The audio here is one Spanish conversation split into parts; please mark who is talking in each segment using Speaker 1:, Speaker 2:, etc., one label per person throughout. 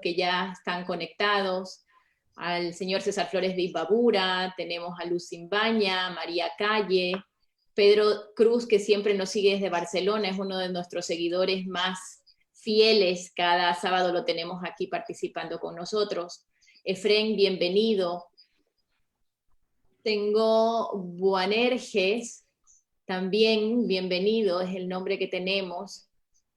Speaker 1: que ya están conectados, al señor César Flores de Imbabura, tenemos a Luz Simbaña, María Calle, Pedro Cruz, que siempre nos sigue desde Barcelona, es uno de nuestros seguidores más fieles, cada sábado lo tenemos aquí participando con nosotros. Efren, bienvenido. Tengo Buanerges, también bienvenido, es el nombre que tenemos.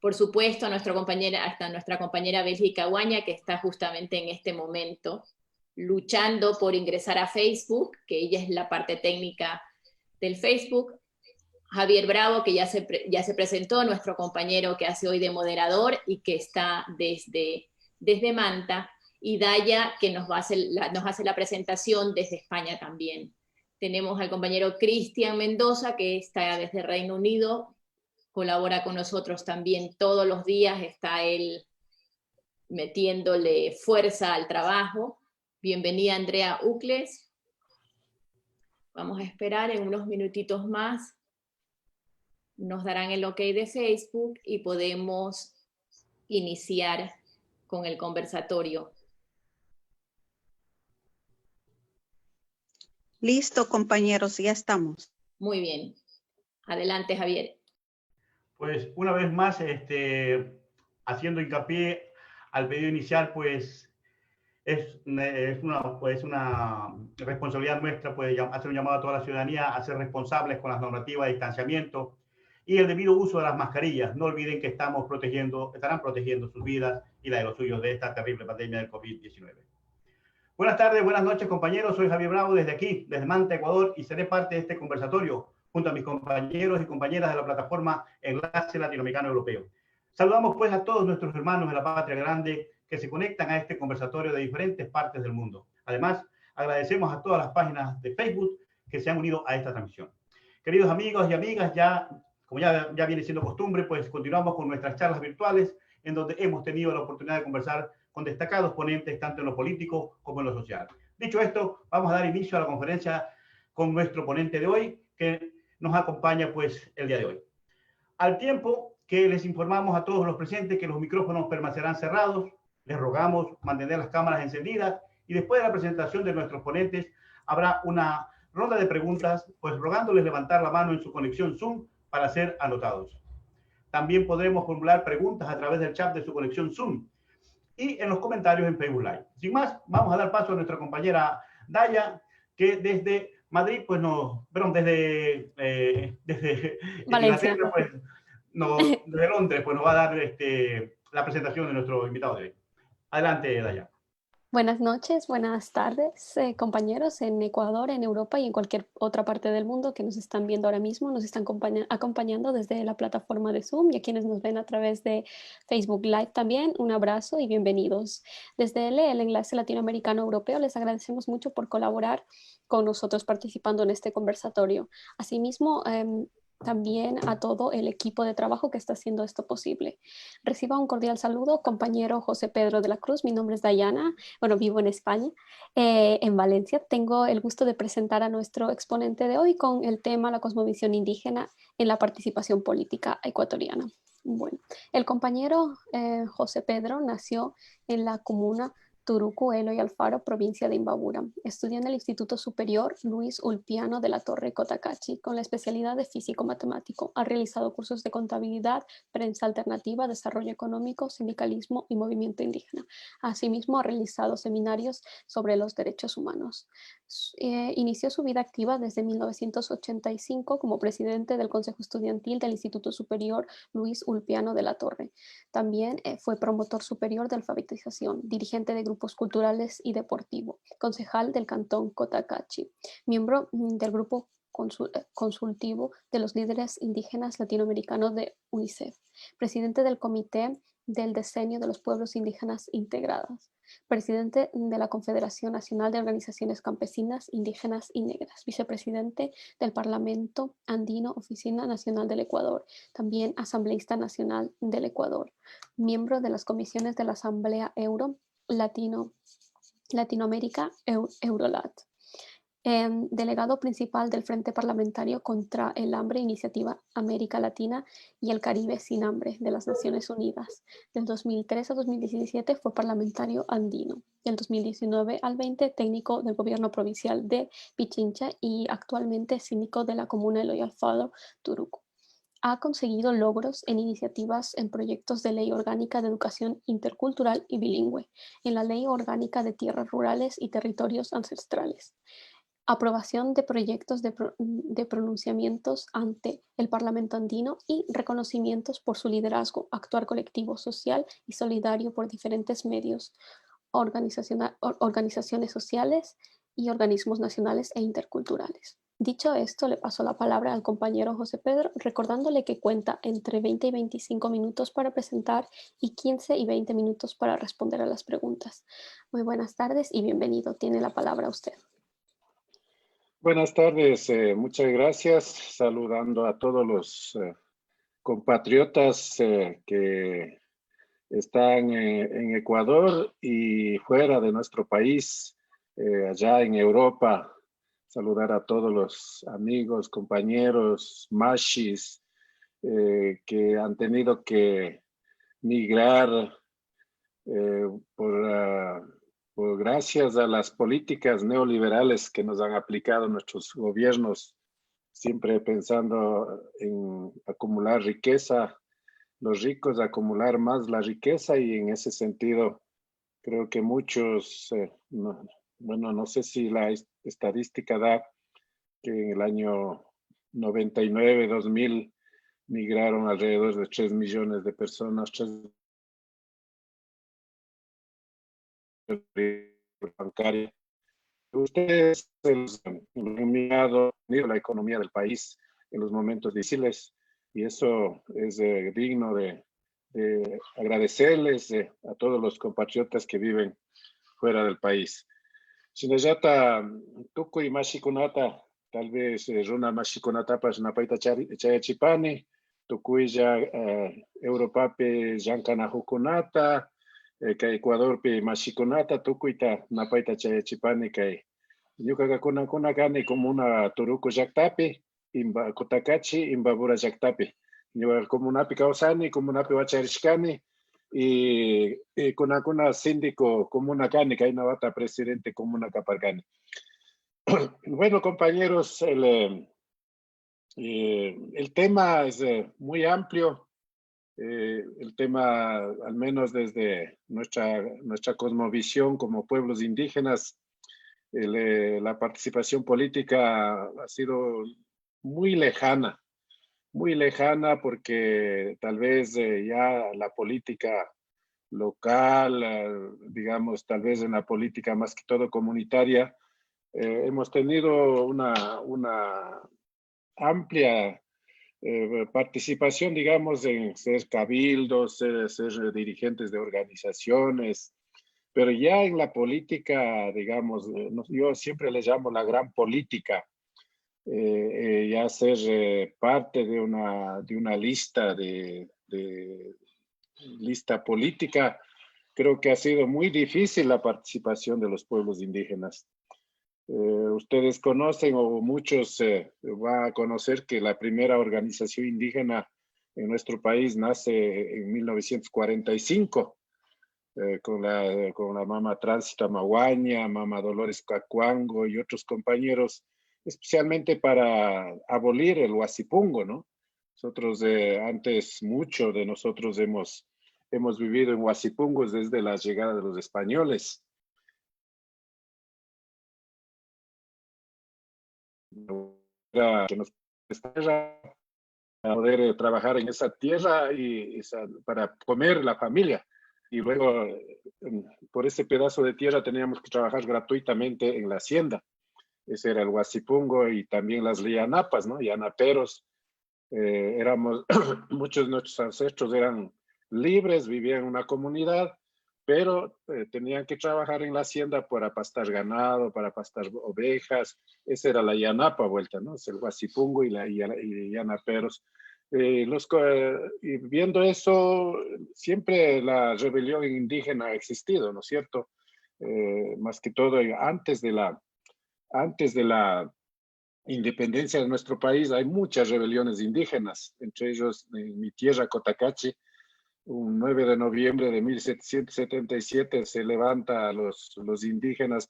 Speaker 1: Por supuesto, hasta nuestra compañera Bélgica Guaña, que está justamente en este momento luchando por ingresar a Facebook, que ella es la parte técnica del Facebook. Javier Bravo, que ya se presentó, nuestro compañero que hace hoy de moderador y que está desde Manta. Y Daya, que nos hace la presentación desde España también. Tenemos al compañero Cristian Mendoza, que está desde Reino Unido, colabora con nosotros también todos los días, está él metiéndole fuerza al trabajo. Bienvenida Andrea Ucles. Vamos a esperar en unos minutitos más. Nos darán el ok de Facebook y podemos iniciar con el conversatorio.
Speaker 2: Listo, compañeros, ya estamos.
Speaker 1: Muy bien. Adelante, Javier.
Speaker 3: Pues una vez más, haciendo hincapié al pedido inicial, pues es una responsabilidad nuestra, pues hacer un llamado a toda la ciudadanía a ser responsables con las normativas de distanciamiento y el debido uso de las mascarillas. No olviden que estarán protegiendo sus vidas y la de los suyos de esta terrible pandemia del COVID-19. Buenas tardes, buenas noches, compañeros. Soy Javier Bravo desde aquí, desde Manta, Ecuador, y seré parte de este conversatorio junto a mis compañeros y compañeras de la plataforma Enlace Latinoamericano Europeo. Saludamos pues a todos nuestros hermanos de la patria grande que se conectan a este conversatorio de diferentes partes del mundo. Además, agradecemos a todas las páginas de Facebook que se han unido a esta transmisión. Queridos amigos y amigas, como ya viene siendo costumbre, pues continuamos con nuestras charlas virtuales en donde hemos tenido la oportunidad de conversar con destacados ponentes tanto en lo político como en lo social. Dicho esto, vamos a dar inicio a la conferencia con nuestro ponente de hoy, que nos acompaña pues el día de hoy. Al tiempo que les informamos a todos los presentes que los micrófonos permanecerán cerrados, les rogamos mantener las cámaras encendidas y después de la presentación de nuestros ponentes habrá una ronda de preguntas, pues rogándoles levantar la mano en su conexión Zoom para ser anotados. También podremos formular preguntas a través del chat de su conexión Zoom y en los comentarios en Facebook Live. Sin más, vamos a dar paso a nuestra compañera Daya, que desde Madrid, pues desde
Speaker 4: Valencia.
Speaker 3: Inglaterra, pues desde Londres, pues nos va a dar la presentación de nuestro invitado de hoy. Adelante, Daya.
Speaker 4: Buenas noches, buenas tardes, compañeros en Ecuador, en Europa y en cualquier otra parte del mundo que nos están viendo ahora mismo, nos están acompañando desde la plataforma de Zoom y a quienes nos ven a través de Facebook Live también, un abrazo y bienvenidos. Desde el Enlace Latinoamericano Europeo les agradecemos mucho por colaborar con nosotros participando en este conversatorio. Asimismo, también a todo el equipo de trabajo que está haciendo esto posible. Reciba un cordial saludo, compañero José Pedro de la Cruz. Mi nombre es Dayana, vivo en España, en Valencia. Tengo el gusto de presentar a nuestro exponente de hoy con el tema la cosmovisión indígena en la participación política ecuatoriana. Bueno, el compañero José Pedro nació en la comuna Turuco, Eloy Alfaro, provincia de Imbabura. Estudió en el Instituto Superior Luis Ulpiano de la Torre Cotacachi con la especialidad de físico-matemático. Ha realizado cursos de contabilidad, prensa alternativa, desarrollo económico, sindicalismo y movimiento indígena. Asimismo, ha realizado seminarios sobre los derechos humanos. Inició su vida activa desde 1985 como presidente del Consejo Estudiantil del Instituto Superior Luis Ulpiano de la Torre. También fue promotor superior de alfabetización, dirigente de grupos culturales y deportivo, concejal del Cantón Cotacachi, miembro del grupo consultivo de los líderes indígenas latinoamericanos de UNICEF, presidente del Comité del Diseño de los Pueblos Indígenas Integradas, presidente de la Confederación Nacional de Organizaciones Campesinas, Indígenas y Negras, vicepresidente del Parlamento Andino, Oficina Nacional del Ecuador, también asambleísta nacional del Ecuador, miembro de las comisiones de la Asamblea Euro, Latinoamérica, Eurolat. delegado principal del Frente Parlamentario contra el Hambre, Iniciativa América Latina y el Caribe sin Hambre de las Naciones Unidas. Del 2003 a 2017 fue parlamentario andino. Del 2019 al 20 técnico del gobierno provincial de Pichincha y actualmente síndico de la comuna de Loyal Fado, Turuco. Ha conseguido logros en iniciativas en proyectos de ley orgánica de educación intercultural y bilingüe, en la ley orgánica de tierras rurales y territorios ancestrales, aprobación de proyectos de pronunciamientos ante el Parlamento andino y reconocimientos por su liderazgo, actuar colectivo, social y solidario por diferentes medios, organizaciones sociales y organismos nacionales e interculturales. Dicho esto, le paso la palabra al compañero José Pedro, recordándole que cuenta entre 20 y 25 minutos para presentar y 15 y 20 minutos para responder a las preguntas. Muy buenas tardes y bienvenido. Tiene la palabra usted.
Speaker 5: Buenas tardes, muchas gracias. Saludando a todos los compatriotas que están en Ecuador y fuera de nuestro país, allá en Europa. Saludar a todos los amigos, compañeros, mashis que han tenido que migrar por gracias a las políticas neoliberales que nos han aplicado nuestros gobiernos, siempre pensando en acumular riqueza, los ricos acumular más la riqueza, y en ese sentido creo que muchos, no sé si la estadística da que en el año 99, 2000 migraron alrededor de 3 millones de personas, bancaria. Ustedes han mirado la economía del país en los momentos difíciles, y eso es digno de agradecerles a todos los compatriotas que viven fuera del país. Sinayata, tukuy mashikunata, tal vez runa mashikunata pas napaita chayachipani, tukuy ya Europape llankana hukunata, kay Ecuador pe mashikunata tukuyta napaita chayachipani kay ñukaqa kuna kani comuna Turuco llaqtapi, imba Kutakachi, Imbabura llaqtapi. Ñuqa comunapi kawsani, comunapi wacharishkani, y kuna síndico comuna kani, kay nawata presidente comuna kaparkani. Bueno, compañeros, el tema es muy amplio. El tema, al menos desde nuestra cosmovisión como pueblos indígenas, la participación política ha sido muy lejana porque tal vez ya la política local, digamos, tal vez en la política más que todo comunitaria, hemos tenido una amplia participación, digamos, en ser cabildos, ser dirigentes de organizaciones, pero ya en la política, digamos, yo siempre le llamo la gran política, ya ser parte de una lista lista política, creo que ha sido muy difícil la participación de los pueblos indígenas. Ustedes conocen, o muchos van a conocer, que la primera organización indígena en nuestro país nace en 1945, con la Mama Tránsita Maguaña, Mama Dolores Cacuango y otros compañeros, especialmente para abolir el huasipungo, ¿no? Nosotros antes, mucho de nosotros hemos vivido en huasipungos desde la llegada de los españoles. Que nos para poder trabajar en esa tierra y para comer la familia. Y luego, por ese pedazo de tierra teníamos que trabajar gratuitamente en la hacienda. Ese era el huasipungo, y también las llanapas, ¿no? Llanaperos. Muchos de nuestros ancestros eran libres, vivían en una comunidad, pero tenían que trabajar en la hacienda para pastar ganado, para pastar ovejas. Esa era la llanapa vuelta, ¿no? Es el huasipungo y llanaperos. Y viendo eso, siempre la rebelión indígena ha existido, ¿no es cierto? Más que todo antes de antes de la independencia de nuestro país hay muchas rebeliones indígenas, entre ellos en mi tierra, Cotacachi. Un 9 de noviembre de 1777 se levanta a los indígenas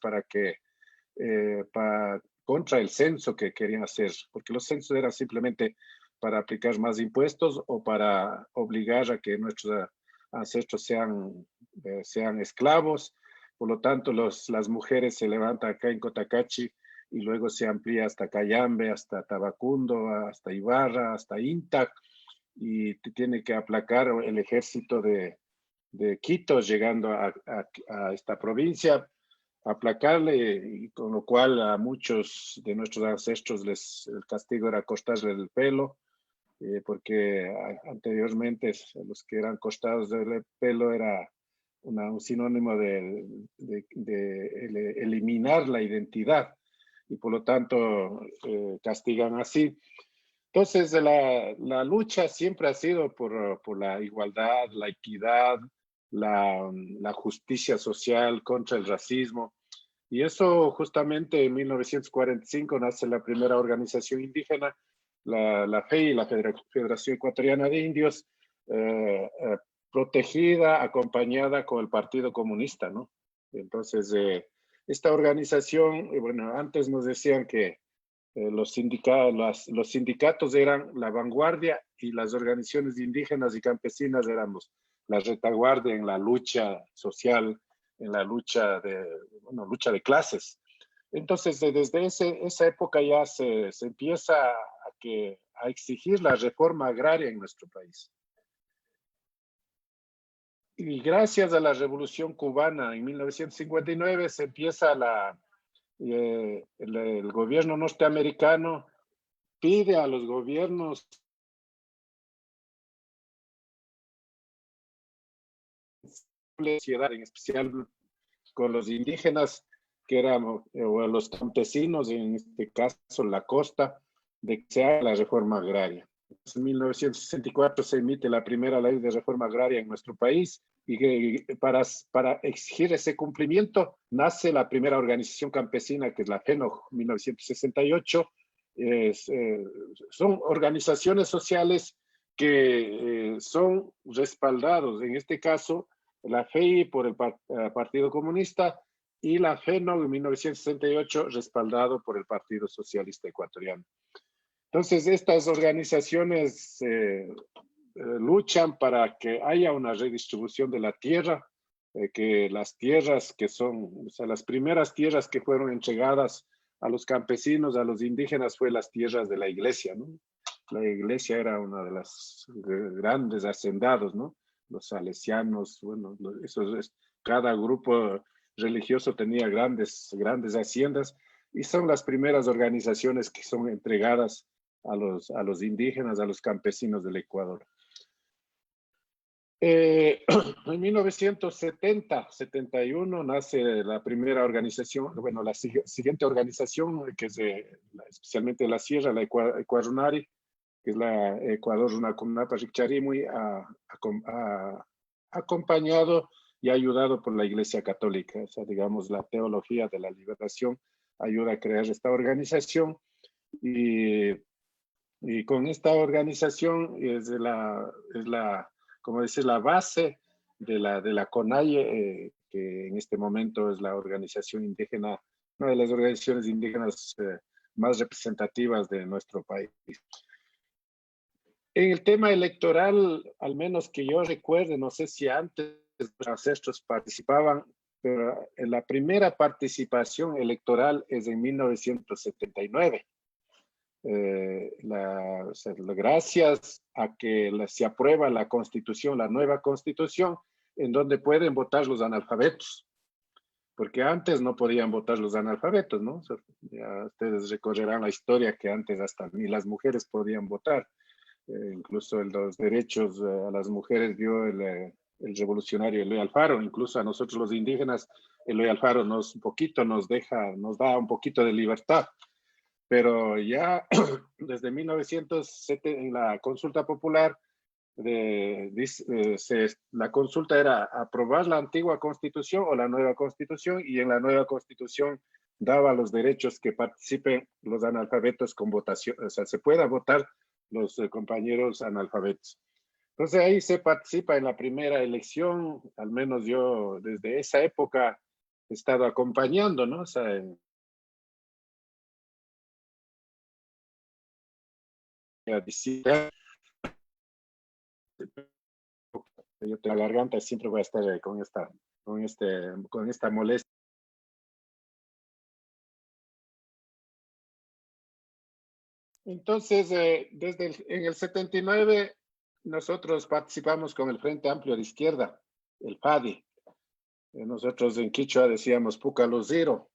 Speaker 5: contra el censo que querían hacer, porque los censos eran simplemente para aplicar más impuestos o para obligar a que nuestros ancestros sean esclavos. Por lo tanto, las mujeres se levantan acá en Cotacachi y luego se amplía hasta Cayambe, hasta Tabacundo, hasta Ibarra, hasta Intac, y tiene que aplacar el ejército de Quito llegando a esta provincia, aplacarle, y con lo cual a muchos de nuestros ancestros el castigo era cortarle el pelo, porque anteriormente los que eran cortados del pelo era un sinónimo de eliminar la identidad, y por lo tanto castigan así. Entonces la lucha siempre ha sido por la igualdad, la equidad, la justicia social contra el racismo. Y eso justamente en 1945 nace la primera organización indígena, la FEI, la Federación Ecuatoriana de Indios, protegida, acompañada con el Partido Comunista, ¿no? Entonces, esta organización, bueno, antes nos decían que los sindicatos eran la vanguardia y las organizaciones indígenas y campesinas éramos la retaguardia en la lucha social, en la lucha de clases. Entonces, desde esa época ya se empieza a exigir la reforma agraria en nuestro país. Y gracias a la Revolución Cubana en 1959 se empieza el gobierno norteamericano pide a los gobiernos en especial con los indígenas que éramos, o los campesinos, en este caso la costa, de que se haga la reforma agraria. En 1964 se emite la primera ley de reforma agraria en nuestro país y para exigir ese cumplimiento nace la primera organización campesina, que es la FENOG, 1968. Son organizaciones sociales que son respaldados, en este caso, la FEI por el Partido Comunista y la FENOG en 1968 respaldado por el Partido Socialista Ecuatoriano. Entonces, estas organizaciones luchan para que haya una redistribución de la tierra, que las tierras que son, o sea, las primeras tierras que fueron entregadas a los campesinos, a los indígenas, fue las tierras de la iglesia, ¿no? La iglesia era una de las grandes hacendados, ¿no? Los salesianos, bueno, cada grupo religioso tenía grandes haciendas y son las primeras organizaciones que son entregadas a los indígenas, a los campesinos del Ecuador. En 1970-71 nace la primera organización, bueno, la siguiente organización, que es especialmente de la Sierra, la Ecuarunari, que es la Ecuador Runakunapa Riccharimui, acompañado y ayudado por la Iglesia Católica. O sea, digamos, la teología de la liberación ayuda a crear esta organización, y con esta organización es como decir, la base de la CONAIE, que en este momento es la organización indígena, una de las organizaciones indígenas más representativas de nuestro país. En el tema electoral, al menos que yo recuerde, no sé si antes los ancestros participaban, pero la primera participación electoral es en 1979. Gracias a que se aprueba la Constitución, la nueva Constitución, en donde pueden votar los analfabetos, porque antes no podían votar los analfabetos, ¿no? Ya ustedes recorrerán la historia que antes hasta ni las mujeres podían votar. Incluso los derechos a las mujeres dio el revolucionario Eloy Alfaro. Incluso a nosotros los indígenas, Eloy Alfaro nos da un poquito de libertad. Pero ya desde 1970, en la consulta popular, la consulta era aprobar la antigua constitución o la nueva constitución, y en la nueva constitución daba los derechos que participen los analfabetos con votación, o sea, se pueda votar los compañeros analfabetos. Entonces ahí se participa en la primera elección, al menos yo desde esa época he estado acompañando, ¿no? O sea, yo tengo la garganta, siempre voy a estar con esta molestia. Entonces, en el 79, nosotros participamos con el Frente Amplio de Izquierda, el FADI. Nosotros en Quichua decíamos Pucaluziro.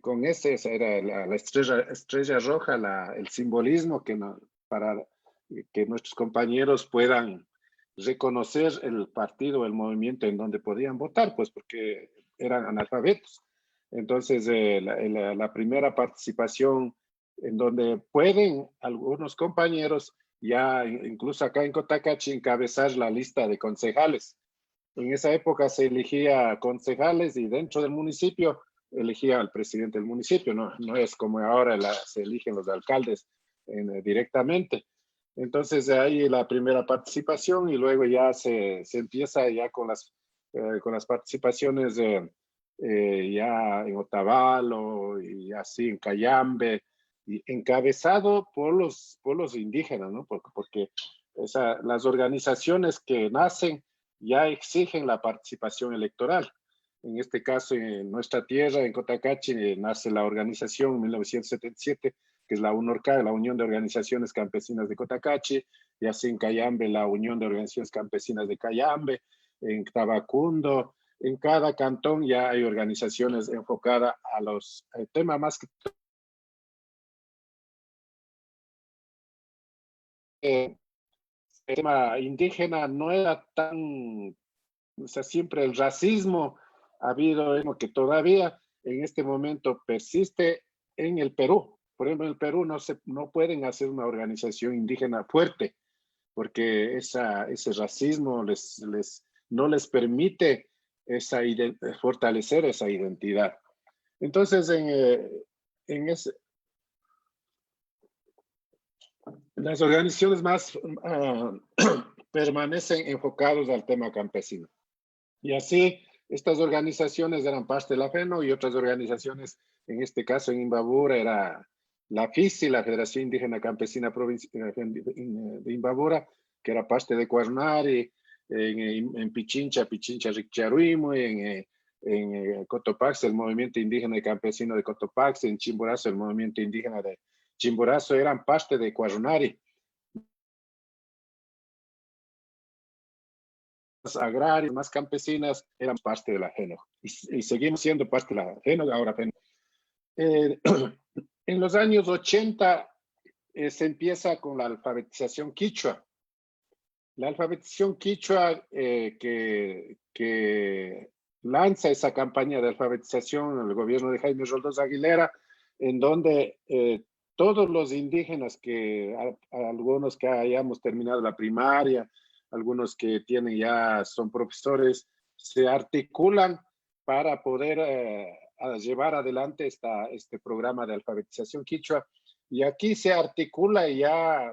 Speaker 5: Con esa era la estrella roja, el simbolismo para que nuestros compañeros puedan reconocer el partido, el movimiento en donde podían votar, pues porque eran analfabetos. Entonces, la primera participación en donde pueden algunos compañeros, ya incluso acá en Cotacachi, encabezar la lista de concejales. En esa época se elegía concejales y dentro del municipio elegía al presidente del municipio, no es como ahora se eligen los alcaldes directamente. Entonces ahí la primera participación y luego ya se empieza ya con las participaciones ya en Otavalo y así en Cayambe, y encabezado por los indígenas, ¿no? Porque las organizaciones que nacen ya exigen la participación electoral. En este caso, en nuestra tierra, en Cotacachi, nace la organización en 1977, que es la UNORCA, la Unión de Organizaciones Campesinas de Cotacachi, y así en Cayambe, la Unión de Organizaciones Campesinas de Cayambe, en Tabacundo, en cada cantón ya hay organizaciones enfocadas a los temas más que el tema indígena no era tan, o sea, siempre el racismo ha habido, que todavía en este momento persiste en el Perú. Por ejemplo, en el Perú no pueden hacer una organización indígena fuerte porque ese racismo no les permite fortalecer esa identidad. Entonces, las organizaciones más permanecen enfocados al tema campesino. Y así, estas organizaciones eran parte de la FENO y otras organizaciones, en este caso en Imbabura era la FICI, la Federación Indígena Campesina de Imbabura, que era parte de Cuarnari, en Pichincha Riccharuimo, en Cotopaxi, el movimiento indígena y campesino de Cotopaxi, en Chimborazo, el movimiento indígena de Chimborazo, eran parte de Cuarnari. Agrarias, más campesinas, eran parte de la FENO y seguimos siendo parte de la FENO, ahora FENO. En los años 80 se empieza con la alfabetización quichua. La alfabetización quichua que lanza esa campaña de alfabetización en el gobierno de Jaime Roldós Aguilera, en donde todos los indígenas, algunos que hayamos terminado la primaria, algunos que son profesores, se articulan para poder llevar adelante este programa de alfabetización quichua. Y aquí se articula ya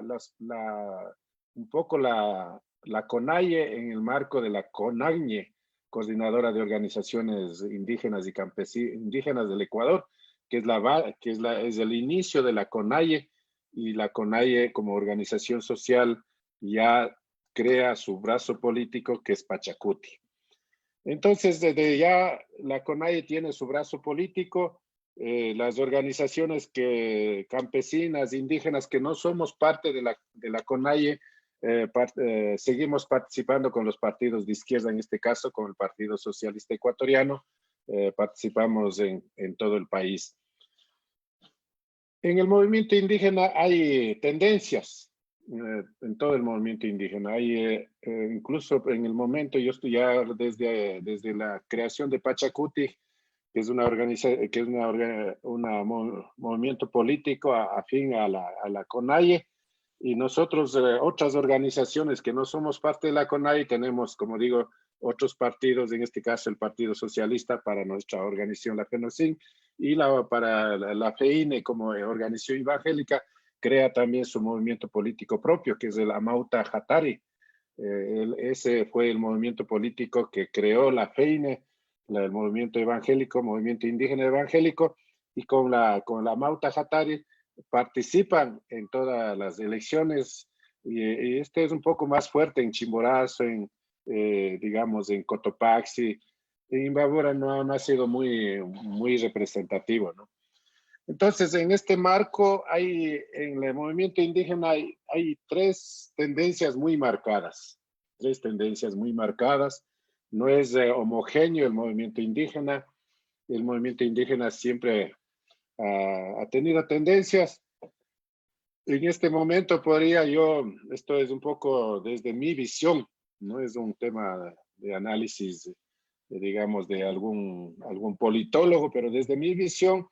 Speaker 5: un poco la CONAIE en el marco de la CONAGNE, Coordinadora de Organizaciones Indígenas y Indígenas del Ecuador, que es el inicio de la CONAIE, y la CONAIE como organización social ya crea su brazo político, que es Pachacuti. Entonces, desde ya la CONAIE tiene su brazo político. Las organizaciones campesinas, indígenas, que no somos parte de la CONAIE, seguimos participando con los partidos de izquierda, en este caso con el Partido Socialista Ecuatoriano, participamos en todo el país. En el movimiento indígena hay tendencias, en todo el movimiento indígena. Hay, incluso en el momento, yo estoy ya desde la creación de Pachacuti, que es un movimiento político afín a la CONAIE, y nosotros, otras organizaciones que no somos parte de la CONAIE, tenemos, como digo, otros partidos, en este caso el Partido Socialista para nuestra organización, la FENOCIN, y para la FEINE como organización evangélica crea también su movimiento político propio, que es el Amauta Hatari. Ese fue el movimiento político que creó la FEINE, el movimiento evangélico, movimiento indígena evangélico, y con la Amauta Hatari participan en todas las elecciones, y este es un poco más fuerte en Chimborazo, digamos, en Cotopaxi. En Imbabura no ha sido muy representativo, ¿no? Entonces, en este marco, en el movimiento indígena hay tres tendencias muy marcadas. No es homogéneo el movimiento indígena. El movimiento indígena siempre ha tenido tendencias. En este momento esto es un poco desde mi visión, no es un tema de análisis, digamos, de algún politólogo, pero desde mi visión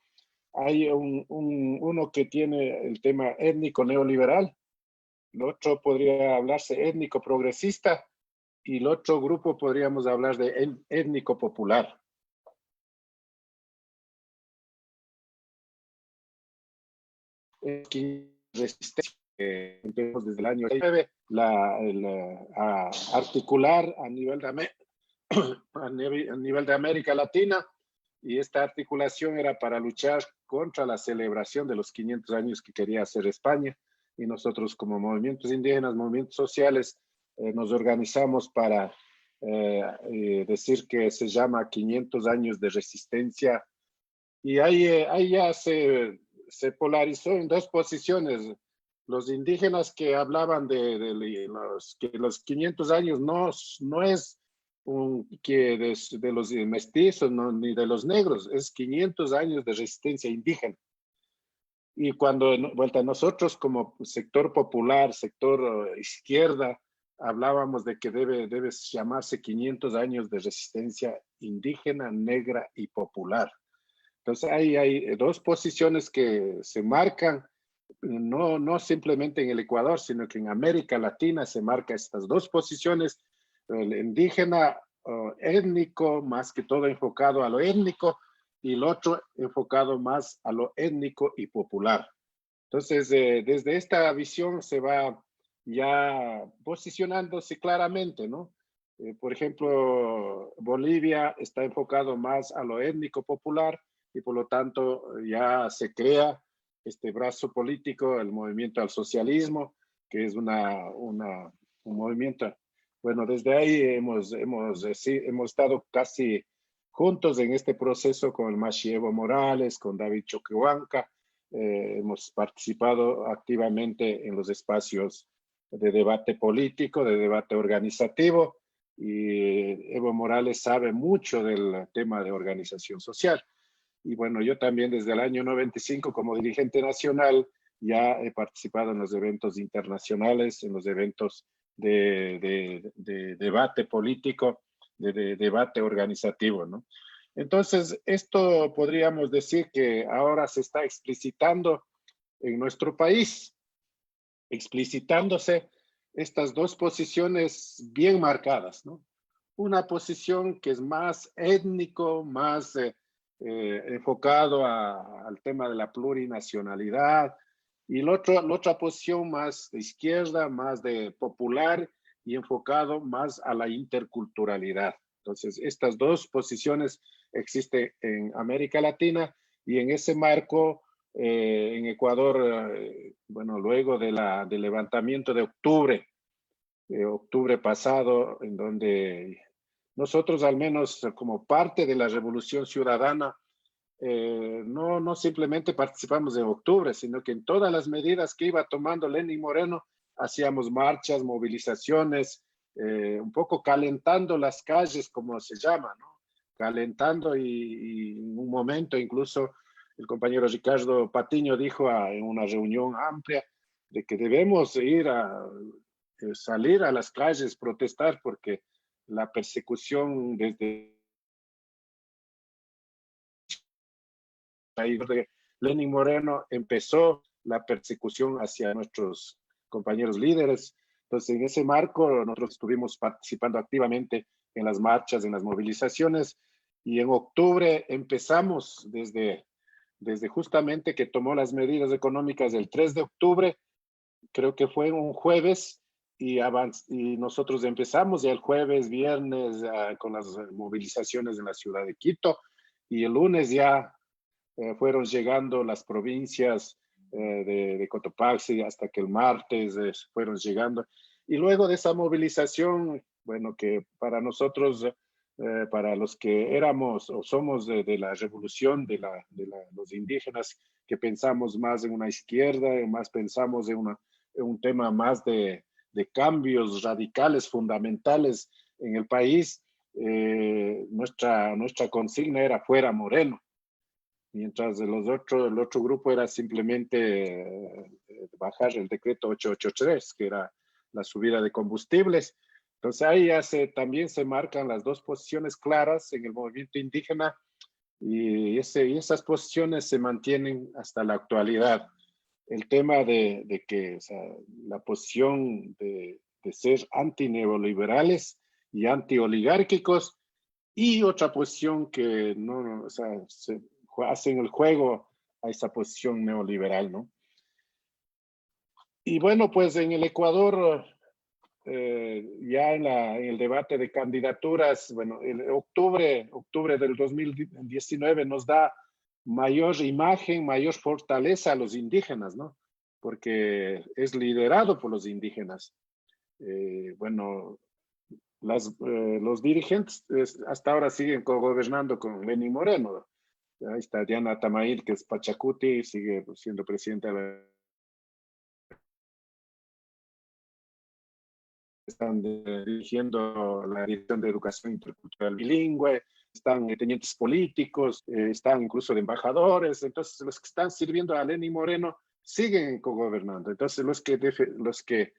Speaker 5: hay uno que tiene el tema étnico neoliberal, el otro podría hablarse étnico progresista, y el otro grupo podríamos hablar de étnico popular. Resistencia, empezamos desde el año 9, a articular a nivel de América Latina, y esta articulación era para luchar contra la celebración de los 500 años que quería hacer España, y nosotros como movimientos indígenas, movimientos sociales, nos organizamos para decir que se llama 500 años de resistencia, y ahí ya se polarizó en dos posiciones. Los indígenas que hablaban de los 500 años no es de los mestizos ni de los negros, es 500 años de resistencia indígena. Y cuando vuelta nosotros como sector popular, sector izquierda, hablábamos de que debe llamarse 500 años de resistencia indígena, negra y popular. Entonces hay dos posiciones que se marcan, no simplemente en el Ecuador, sino que en América Latina se marcan estas dos posiciones, el indígena étnico, más que todo enfocado a lo étnico, y el otro enfocado más a lo étnico y popular. Entonces, desde esta visión se va ya posicionándose claramente, ¿no? Por ejemplo, Bolivia está enfocado más a lo étnico popular, y por lo tanto ya se crea este brazo político, el movimiento al socialismo, que es un movimiento. Bueno, desde ahí hemos estado casi juntos en este proceso con el Mashi Evo Morales, con David Choquehuanca. Hemos participado activamente en los espacios de debate político, de debate organizativo, y Evo Morales sabe mucho del tema de organización social. Y bueno, yo también desde el año 95 como dirigente nacional ya he participado en los eventos internacionales, en los eventos de debate político, de debate organizativo, ¿no? Entonces, esto podríamos decir que ahora se está explicitando en nuestro país, explicitándose estas dos posiciones bien marcadas, ¿no? Una posición que es más étnico, más enfocado al tema de la plurinacionalidad, y la otra posición más de izquierda, más de popular y enfocado más a la interculturalidad. Entonces, estas dos posiciones existen en América Latina, y en ese marco, en Ecuador, bueno, luego del levantamiento de octubre pasado, en donde nosotros, al menos como parte de la Revolución Ciudadana, no simplemente participamos en octubre, sino que en todas las medidas que iba tomando Lenín Moreno, hacíamos marchas, movilizaciones, un poco calentando las calles, como se llama, ¿no? Calentando, y en un momento incluso el compañero Ricardo Patiño dijo en una reunión amplia de que debemos salir a las calles, protestar, porque la persecución desde de Lenín Moreno empezó la persecución hacia nuestros compañeros líderes. Entonces, en ese marco, nosotros estuvimos participando activamente en las marchas, en las movilizaciones, y en octubre empezamos desde desde justamente que tomó las medidas económicas el 3 de octubre, creo que fue un jueves, y nosotros empezamos ya el jueves, viernes, con las movilizaciones en la ciudad de Quito, y el lunes ya fueron llegando las provincias de Cotopaxi hasta que el martes fueron llegando. Y luego de esa movilización, bueno, que para nosotros, para los que éramos o somos de la revolución de los indígenas, que pensamos más en una izquierda, más pensamos en un tema más de cambios radicales, fundamentales en el país, nuestra consigna era fuera Moreno, mientras el otro grupo era simplemente bajar el decreto 883, que era la subida de combustibles. Entonces ahí ya también se marcan las dos posiciones claras en el movimiento indígena, y esas posiciones se mantienen hasta la actualidad. El tema de que, o sea, la posición de ser antineoliberales y antioligárquicos, y otra posición que no, o sea, se hacen el juego a esa posición neoliberal, ¿no? Y bueno, pues en el Ecuador, ya en el debate de candidaturas, bueno, octubre del 2019 nos da mayor imagen, mayor fortaleza a los indígenas, ¿no? Porque es liderado por los indígenas. Bueno, los dirigentes hasta ahora siguen gobernando con Lenín Moreno. Ahí está Diana Tamail, que es Pachacuti, sigue siendo presidenta de la... Están dirigiendo la Dirección de Educación Intercultural Bilingüe, están tenientes políticos, están incluso de embajadores. Entonces, los que están sirviendo a Lenín Moreno siguen cogobernando. Entonces, los que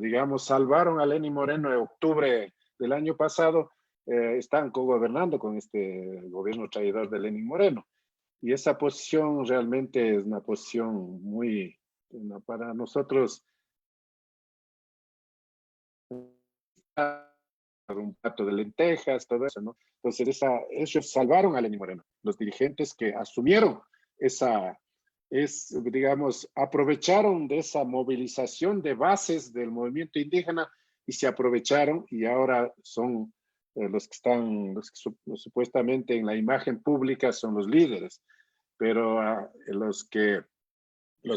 Speaker 5: digamos, salvaron a Lenín Moreno en octubre del año pasado, están cogobernando con este gobierno traidor de Lenín Moreno. Y esa posición realmente es una posición muy, para nosotros, un plato de lentejas, todo eso, ¿no? Entonces, ellos salvaron a Lenín Moreno, los dirigentes que asumieron digamos, aprovecharon de esa movilización de bases del movimiento indígena, y se aprovecharon, y ahora son los que supuestamente en la imagen pública son los líderes, pero los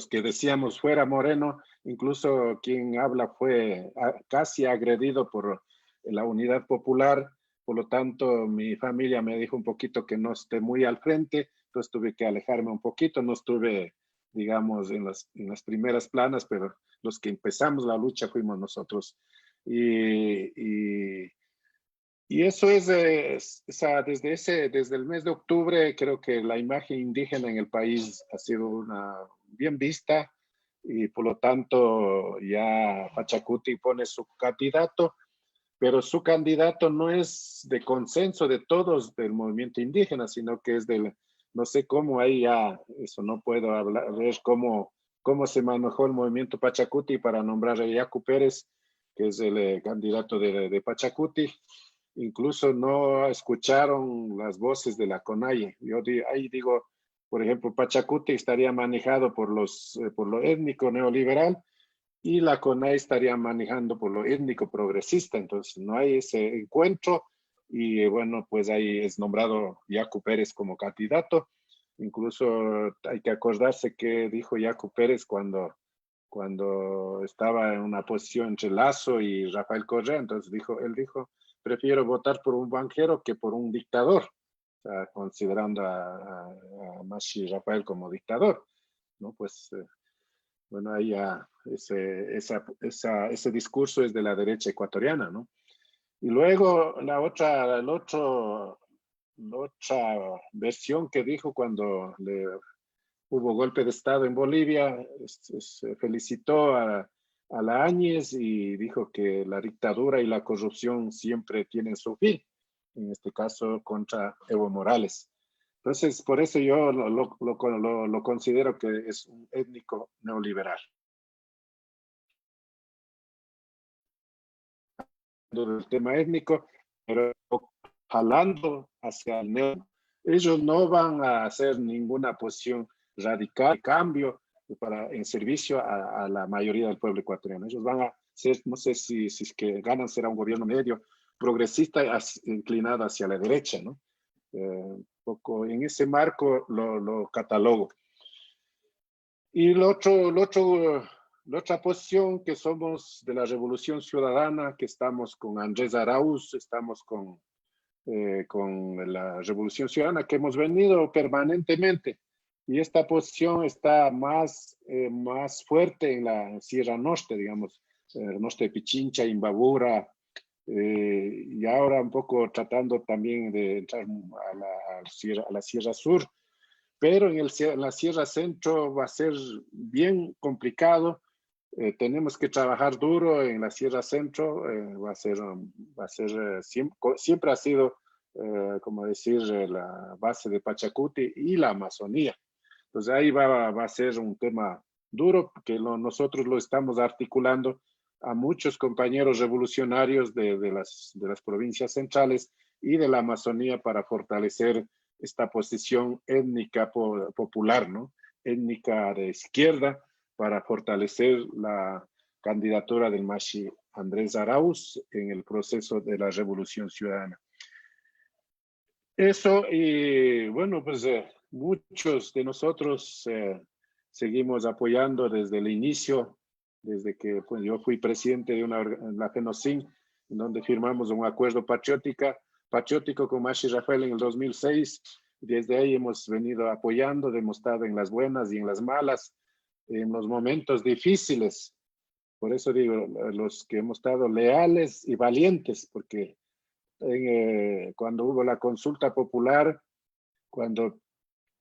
Speaker 5: que decíamos fuera Moreno, incluso quien habla fue casi agredido por la Unidad Popular. Por lo tanto, mi familia me dijo un poquito que no esté muy al frente, entonces tuve que alejarme un poquito. No estuve, digamos, en las primeras planas, pero los que empezamos la lucha fuimos nosotros. Y eso desde el mes de octubre, creo que la imagen indígena en el país ha sido bien vista, y por lo tanto ya Pachacuti pone su candidato, pero su candidato no es de consenso de todos del movimiento indígena, sino que es no sé cómo ahí ya, eso no puedo ver cómo se manejó el movimiento Pachacuti para nombrar a Yacu Pérez, que es el candidato de Pachacuti. Incluso no escucharon las voces de la CONAIE. Ahí digo, por ejemplo, Pachacuti estaría manejado por lo étnico neoliberal, y la CONAIE estaría manejando por lo étnico progresista. Entonces no hay ese encuentro, y bueno, pues ahí es nombrado Yacu Pérez como candidato. Incluso hay que acordarse que dijo Yacu Pérez cuando estaba en una posición entre Lazo y Rafael Correa. Entonces él dijo, prefiero votar por un banquero que por un dictador, o sea, considerando a Mashi Rafael como dictador, ¿no? Pues bueno, ahí ya ese discurso es de la derecha ecuatoriana, ¿no? Y luego la otra versión que dijo cuando hubo golpe de Estado en Bolivia, se felicitó a la Áñez y dijo que la dictadura y la corrupción siempre tienen su fin, en este caso contra Evo Morales. Entonces, por eso yo lo considero que es un étnico neoliberal. Del tema étnico, pero jalando hacia el ellos no van a hacer ninguna posición radical de cambio en servicio a la mayoría del pueblo ecuatoriano. Ellos van a ser, no sé si es que ganan, será un gobierno medio, progresista, inclinado hacia la derecha, ¿no? Poco en ese marco lo catalogo. Y la otra posición, que somos de la Revolución Ciudadana, que estamos con Andrés Arauz, estamos con la Revolución Ciudadana, que hemos venido permanentemente. Y esta posición está más fuerte en la Sierra Norte, digamos, norte de Pichincha, Imbabura, y ahora un poco tratando también de entrar a la Sierra Sur. Pero en la Sierra Centro va a ser bien complicado. Tenemos que trabajar duro en la Sierra Centro. Va a ser siempre ha sido, como decir, la base de Pachacuti y la Amazonía. Entonces ahí va a ser un tema duro, que nosotros lo estamos articulando a muchos compañeros revolucionarios de las provincias centrales y de la Amazonía para fortalecer esta posición étnica popular, ¿no? Étnica de izquierda, para fortalecer la candidatura del Mashi Andrés Arauz en el proceso de la Revolución Ciudadana. Eso, y bueno, pues muchos de nosotros seguimos apoyando desde el inicio, desde que pues, yo fui presidente de la FENOCIN, en donde firmamos un acuerdo patriótico con Mashi Rafael en el 2006. Desde ahí hemos venido apoyando, hemos estado en las buenas y en las malas, en los momentos difíciles. Por eso digo, los que hemos estado leales y valientes, porque cuando hubo la consulta popular, cuando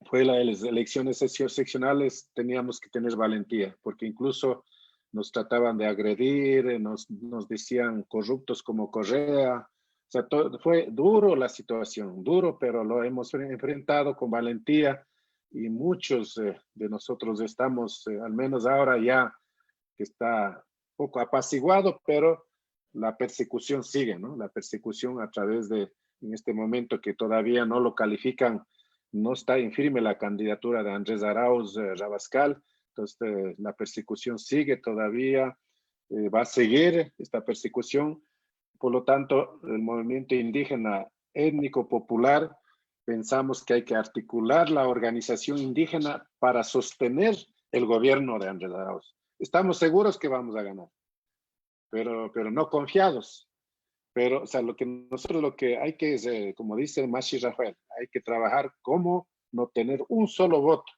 Speaker 5: fue las elecciones seccionales, teníamos que tener valentía, porque incluso nos trataban de agredir, nos decían corruptos como Correa. O sea, fue duro la situación, duro, pero lo hemos enfrentado con valentía, y muchos de nosotros estamos, al menos ahora ya que está un poco apaciguado, pero la persecución sigue, ¿no? La persecución a través en este momento que todavía no lo califican, no está en firme la candidatura de Andrés Arauz Rabascal. Entonces, la persecución sigue todavía, va a seguir esta persecución. Por lo tanto, el movimiento indígena étnico popular, pensamos que hay que articular la organización indígena para sostener el gobierno de Andrés Arauz. Estamos seguros que vamos a ganar, pero no confiados. Pero, o sea, lo que hay que, como dice Mashi Rafael, hay que trabajar como no tener un solo voto.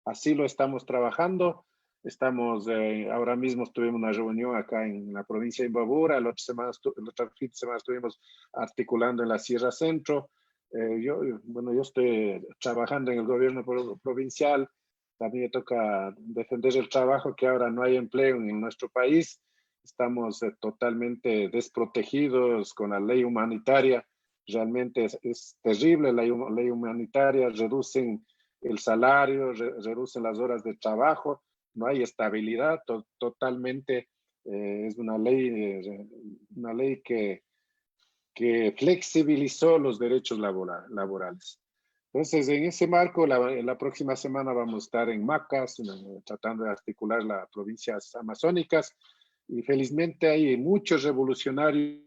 Speaker 5: Así lo estamos trabajando. Estamos, ahora mismo tuvimos una reunión acá en la provincia de Imbabura, la otra fin de semana estuvimos articulando en la Sierra Centro. Yo estoy trabajando en el gobierno provincial. También me toca defender el trabajo, que ahora no hay empleo en nuestro país. Estamos totalmente desprotegidos con la ley humanitaria. Realmente es terrible la ley humanitaria. Reducen el salario, reducen las horas de trabajo. No hay estabilidad. Totalmente es una ley que flexibilizó los derechos laborales. Entonces, en ese marco, la próxima semana vamos a estar en Macas, tratando de articular las provincias amazónicas. Y felizmente hay muchos revolucionarios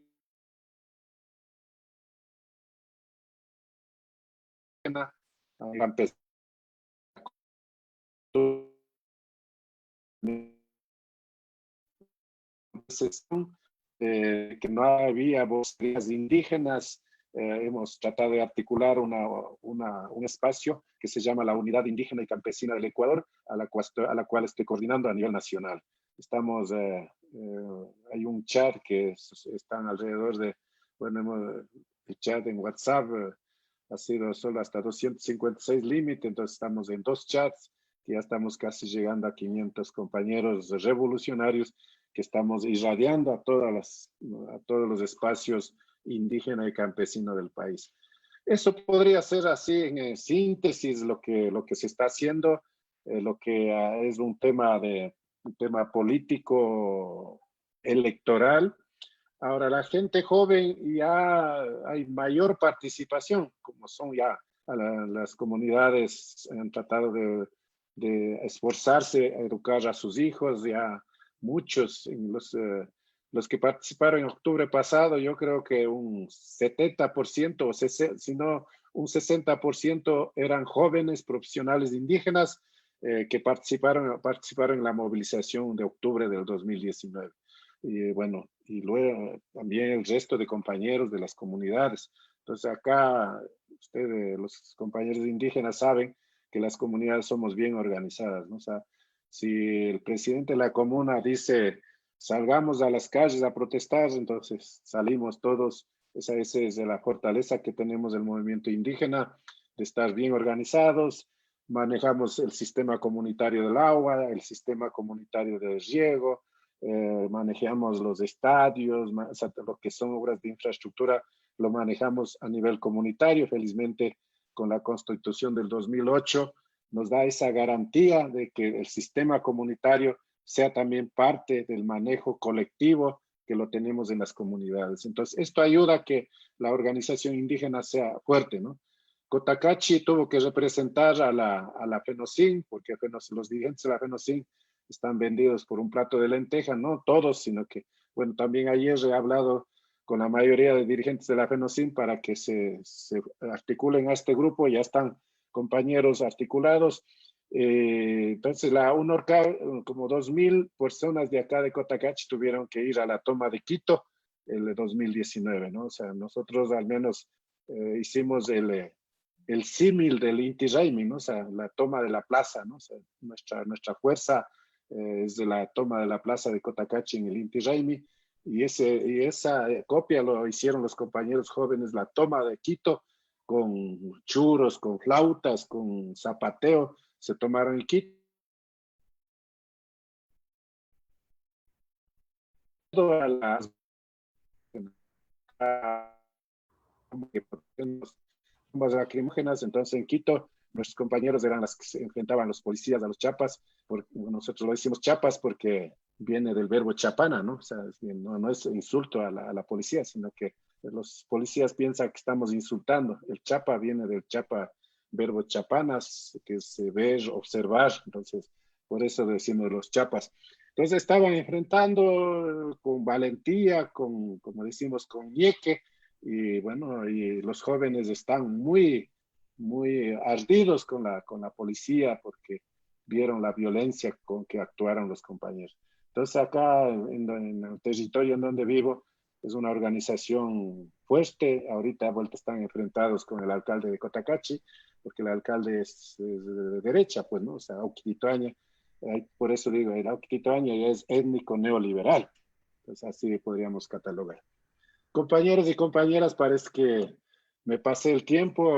Speaker 5: que no había voces indígenas. Hemos tratado de articular un espacio que se llama la Unidad Indígena y Campesina del Ecuador, a la cual estoy coordinando a nivel nacional. Estamos, hay un chat que están alrededor de, el chat en WhatsApp ha sido solo hasta 256 límite, entonces estamos en 2 chats, que ya estamos casi llegando a 500 compañeros revolucionarios que estamos irradiando a todos los espacios indígena y campesino del país. Eso podría ser así en síntesis lo que se está haciendo, lo que es un tema político electoral. Ahora, la gente joven ya hay mayor participación, como son ya las comunidades han tratado de esforzarse a educar a sus hijos, ya muchos, los que participaron en octubre pasado, yo creo que un 70%, o si no un 60% eran jóvenes profesionales indígenas que participaron en la movilización de octubre del 2019. Y bueno, y luego también el resto de compañeros de las comunidades. Entonces acá, ustedes, los compañeros indígenas, saben que las comunidades somos bien organizadas, ¿no? O sea, si el presidente de la comuna dice salgamos a las calles a protestar, entonces salimos todos. Esa es la fortaleza que tenemos del movimiento indígena, de estar bien organizados. Manejamos el sistema comunitario del agua, el sistema comunitario del riego, manejamos los estadios, o sea, lo que son obras de infraestructura, lo manejamos a nivel comunitario. Felizmente, con la Constitución del 2008, nos da esa garantía de que el sistema comunitario sea también parte del manejo colectivo que lo tenemos en las comunidades. Entonces, esto ayuda a que la organización indígena sea fuerte, ¿no? Cotacachi tuvo que representar a la FENOCIN, porque los dirigentes de la FENOCIN están vendidos por un plato de lenteja, no todos, sino que, bueno, también ayer he hablado con la mayoría de dirigentes de la FENOCIN para que se articulen a este grupo. Ya están compañeros articulados. Entonces, como 2,000 personas de acá de Cotacachi tuvieron que ir a la toma de Quito el 2019, ¿no? O sea, nosotros al menos hicimos el símil del Inti Raymi, ¿no? O sea, la toma de la plaza, ¿no? O sea, nuestra fuerza es de la toma de la plaza de Cotacachi en el Inti Raymi, y esa copia lo hicieron los compañeros jóvenes, la toma de Quito, con churros, con flautas, con zapateo, se tomaron el Quito. A las bombas lacrimógenas. Entonces en Quito nuestros compañeros eran las que se enfrentaban los policías a los chapas. Nosotros lo decimos chapas porque viene del verbo chapana, ¿no? O sea, no es insulto a la policía, sino que los policías piensan que estamos insultando. El chapa viene del chapa, verbo chapanas, que es ver, observar. Entonces, por eso decimos los chapas. Entonces estaban enfrentando con valentía, como decimos, con ñeque, y bueno, y los jóvenes están muy ardidos con la policía porque vieron la violencia con que actuaron los compañeros. Entonces acá en el territorio en donde vivo es una organización fuerte. Ahorita están enfrentados con el alcalde de Cotacachi, porque el alcalde es de derecha, pues, ¿no? O sea, Auquititoaña. Por eso digo, el Auquititoaña es étnico neoliberal. Entonces así podríamos catalogar. Compañeros y compañeras, parece que me pasé el tiempo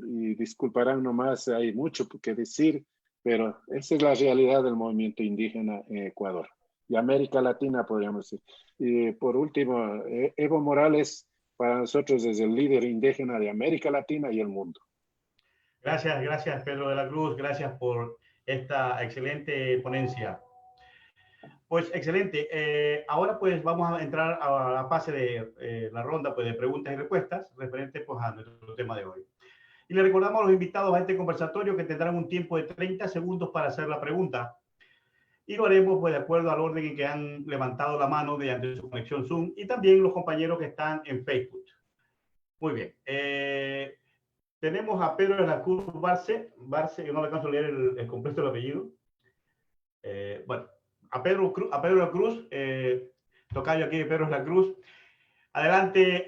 Speaker 5: y disculparán nomás, hay mucho que decir, pero esa es la realidad del movimiento indígena en Ecuador y América Latina, podríamos decir. Y por último, Evo Morales para nosotros es el líder indígena de América Latina y el mundo.
Speaker 3: Gracias Pedro de la Cruz, gracias por esta excelente ponencia. Pues excelente. Ahora pues vamos a entrar a la fase de la ronda pues, de preguntas y respuestas referente pues, a nuestro tema de hoy. Y le recordamos a los invitados a este conversatorio que tendrán un tiempo de 30 segundos para hacer la pregunta. Y lo haremos pues, de acuerdo al orden en que han levantado la mano mediante su conexión Zoom y también los compañeros que están en Facebook. Muy bien. Tenemos a Pedro de la Cruz Barce, yo no le alcanzo a leer el completo del apellido. Bueno, a Pedro de la Cruz, tocayo aquí de Pedro de la Cruz. Adelante,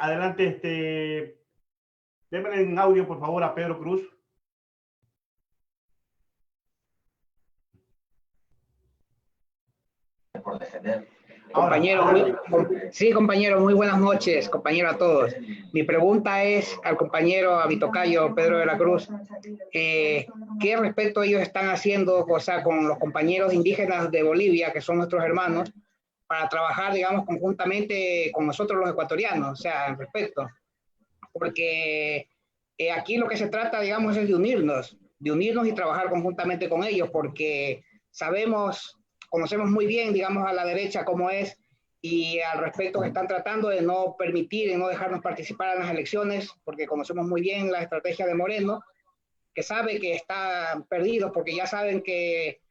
Speaker 3: démosle en audio, por favor, a Pedro Cruz.
Speaker 6: Por defender. Compañero, muy buenas noches, compañero a todos. Mi pregunta es al compañero, a mi tocayo Pedro de la Cruz, ¿qué respecto ellos están haciendo, o sea, con los compañeros indígenas de Bolivia, que son nuestros hermanos, para trabajar, digamos, conjuntamente con nosotros los ecuatorianos, o sea, al respecto? Porque aquí lo que se trata, digamos, es de unirnos y trabajar conjuntamente con ellos, porque conocemos muy bien, digamos, a la derecha cómo es, y al respecto están tratando de no permitir y no dejarnos participar en las elecciones, porque conocemos muy bien la estrategia de Moreno, que sabe que está perdido, porque ya saben que,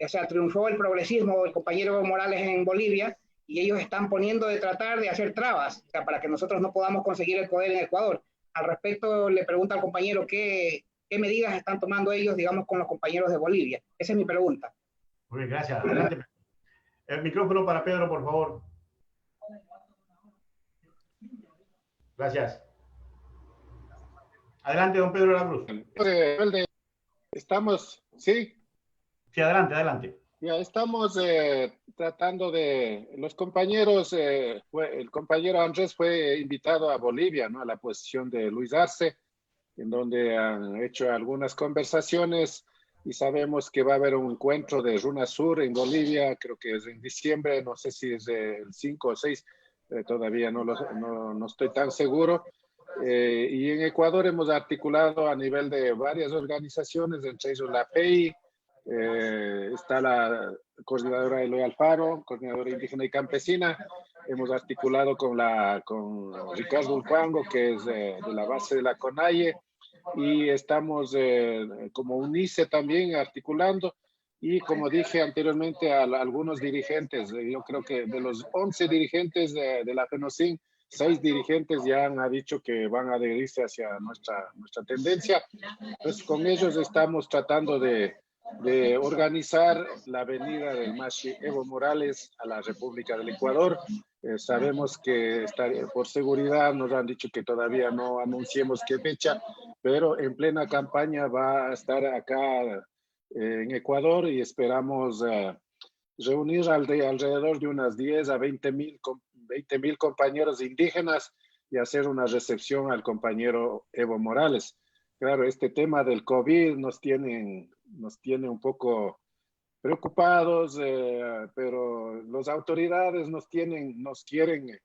Speaker 6: o sea, triunfó el progresismo, el compañero Evo Morales en Bolivia, y ellos están poniendo de tratar de hacer trabas, o sea, para que nosotros no podamos conseguir el poder en Ecuador. Al respecto, le pregunta al compañero qué medidas están tomando ellos, digamos, con los compañeros de Bolivia. Esa es mi pregunta.
Speaker 3: Muy bien, gracias. Adelante. El micrófono para Pedro, por favor. Gracias. Adelante, don Pedro de la Cruz.
Speaker 5: Estamos, ¿sí?
Speaker 3: Sí, adelante, adelante.
Speaker 5: Ya estamos tratando de, los compañeros, el compañero Andrés fue invitado a Bolivia, ¿no? A la posición de Luis Arce, en donde han hecho algunas conversaciones y sabemos que va a haber un encuentro de RUNASUR en Bolivia, creo que es en diciembre, no sé si es el 5 o 6, todavía no estoy tan seguro. Y en Ecuador hemos articulado a nivel de varias organizaciones, entre ellos la PEI, está la coordinadora Eloy Alfaro, coordinadora indígena y campesina. Hemos articulado con Ricardo Ulcuango, que es de la base de la CONAIE, y estamos como UNICE también articulando. Y como dije anteriormente a algunos dirigentes, yo creo que de los 11 dirigentes de la FENOCIN, 6 dirigentes ya han dicho que van a adherirse hacia nuestra tendencia. Entonces con ellos estamos tratando de organizar la venida del Mashi Evo Morales a la República del Ecuador. Sabemos que por seguridad nos han dicho que todavía no anunciemos qué fecha, pero en plena campaña va a estar acá en Ecuador y esperamos reunir alrededor de unas 10 a 20 mil compañeros indígenas y hacer una recepción al compañero Evo Morales. Claro, este tema del COVID nos tiene un poco preocupados, pero las autoridades nos quieren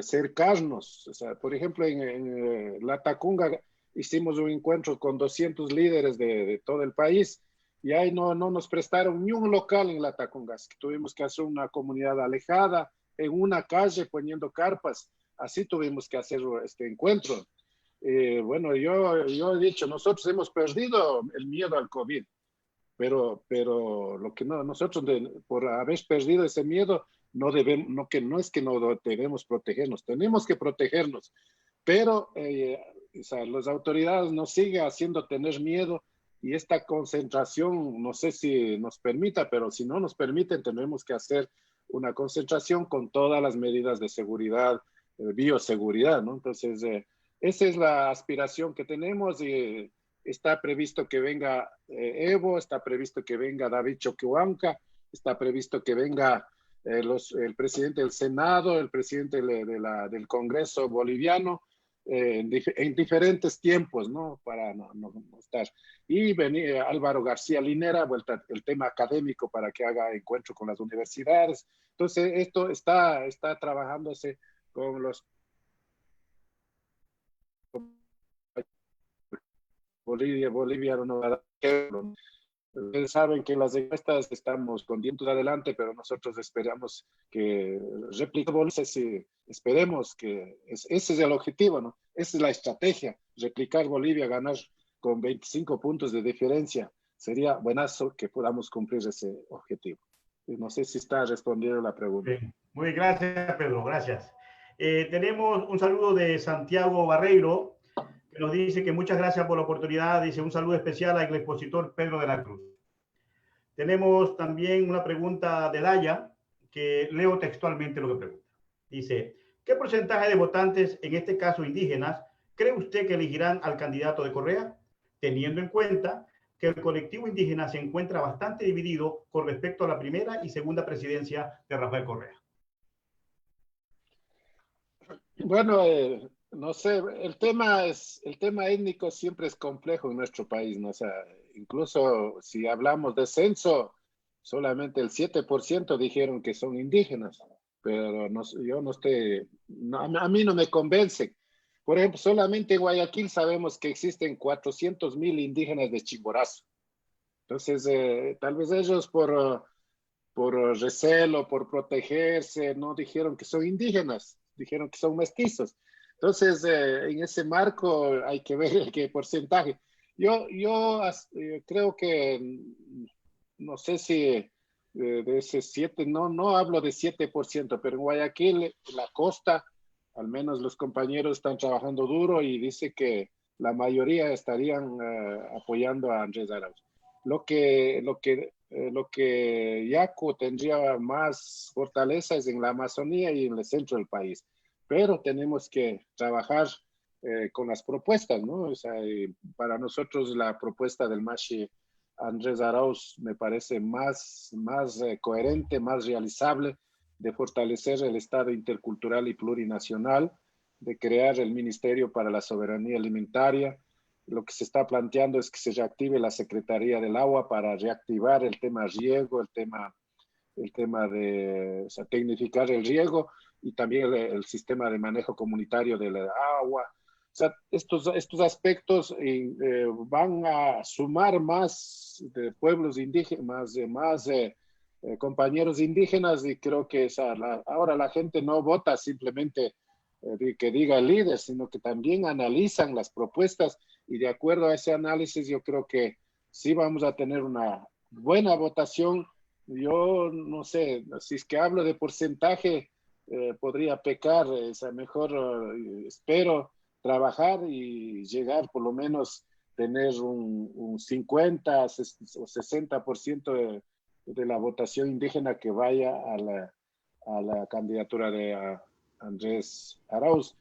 Speaker 5: cercarnos. O sea, por ejemplo, en La Tacunga hicimos un encuentro con 200 líderes de todo el país y ahí no nos prestaron ni un local en La Tacunga. Tuvimos que hacer una comunidad alejada, en una calle poniendo carpas. Así tuvimos que hacer este encuentro. Bueno, yo he dicho, nosotros hemos perdido el miedo al COVID, pero lo que nosotros por haber perdido ese miedo no es que no debemos protegernos, tenemos que protegernos, pero o sea, las autoridades nos siguen haciendo tener miedo y esta concentración, no sé si nos permita, pero si no nos permiten, tenemos que hacer una concentración con todas las medidas de seguridad, bioseguridad, ¿no? Entonces, esa es la aspiración que tenemos y está previsto que venga Evo, está previsto que venga David Choquehuanca, está previsto que venga el presidente del Senado, el presidente del Congreso boliviano, en diferentes tiempos, ¿no? Para no estar. Y venir Álvaro García Linera, vuelta el tema académico para que haga encuentro con las universidades. Entonces, esto está trabajándose con los Bolivia no va a dar ejemplo. Ustedes saben que en las encuestas estamos con dientos adelante, pero nosotros esperamos que repliquemos, esperemos que ese es el objetivo, ¿no? Esa es la estrategia, replicar Bolivia, ganar con 25 puntos de diferencia. Sería buenazo que podamos cumplir ese objetivo. No sé si está respondiendo la pregunta.
Speaker 3: Bien. Muy bien, gracias, Pedro, gracias. Tenemos un saludo de Santiago Barreiro, que nos dice que muchas gracias por la oportunidad. Dice un saludo especial al expositor Pedro de la Cruz. Tenemos también una pregunta de Daya, que leo textualmente lo que pregunta. Dice, ¿qué porcentaje de votantes, en este caso indígenas, cree usted que elegirán al candidato de Correa, teniendo en cuenta que el colectivo indígena se encuentra bastante dividido con respecto a la primera y segunda presidencia de Rafael Correa?
Speaker 5: Bueno, no sé, el tema étnico siempre es complejo en nuestro país, ¿no? O sea, incluso si hablamos de censo, solamente el 7% dijeron que son indígenas, pero yo no estoy, a mí no me convence. Por ejemplo, solamente en Guayaquil sabemos que existen 400,000 indígenas de Chimborazo. Entonces, tal vez ellos recelo, por protegerse, no dijeron que son indígenas, dijeron que son mestizos. Entonces, en ese marco hay que ver qué porcentaje. Yo creo que, no sé si de ese 7, no hablo de 7%, pero en Guayaquil, la costa, al menos los compañeros están trabajando duro y dice que la mayoría estarían apoyando a Andrés Arauz. Lo que Yacu tendría más fortaleza es en la Amazonía y en el centro del país, pero tenemos que trabajar con las propuestas, ¿no? O sea, para nosotros la propuesta del Mashi Andrés Arauz me parece más coherente, más realizable, de fortalecer el Estado intercultural y plurinacional, de crear el Ministerio para la Soberanía Alimentaria. Lo que se está planteando es que se reactive la Secretaría del Agua para reactivar el tema riego, el tema de, o sea, tecnificar el riego y también el sistema de manejo comunitario del agua. O sea, estos aspectos van a sumar más de pueblos indígenas, más compañeros indígenas, y creo que ahora la gente no vota simplemente que diga el líder, sino que también analizan las propuestas, y de acuerdo a ese análisis yo creo que sí vamos a tener una buena votación. Yo no sé, si es que hablo de porcentaje, podría pecar, mejor espero trabajar y llegar por lo menos tener un 50 o 60% de la votación indígena que vaya a la candidatura de Andrés Arauz,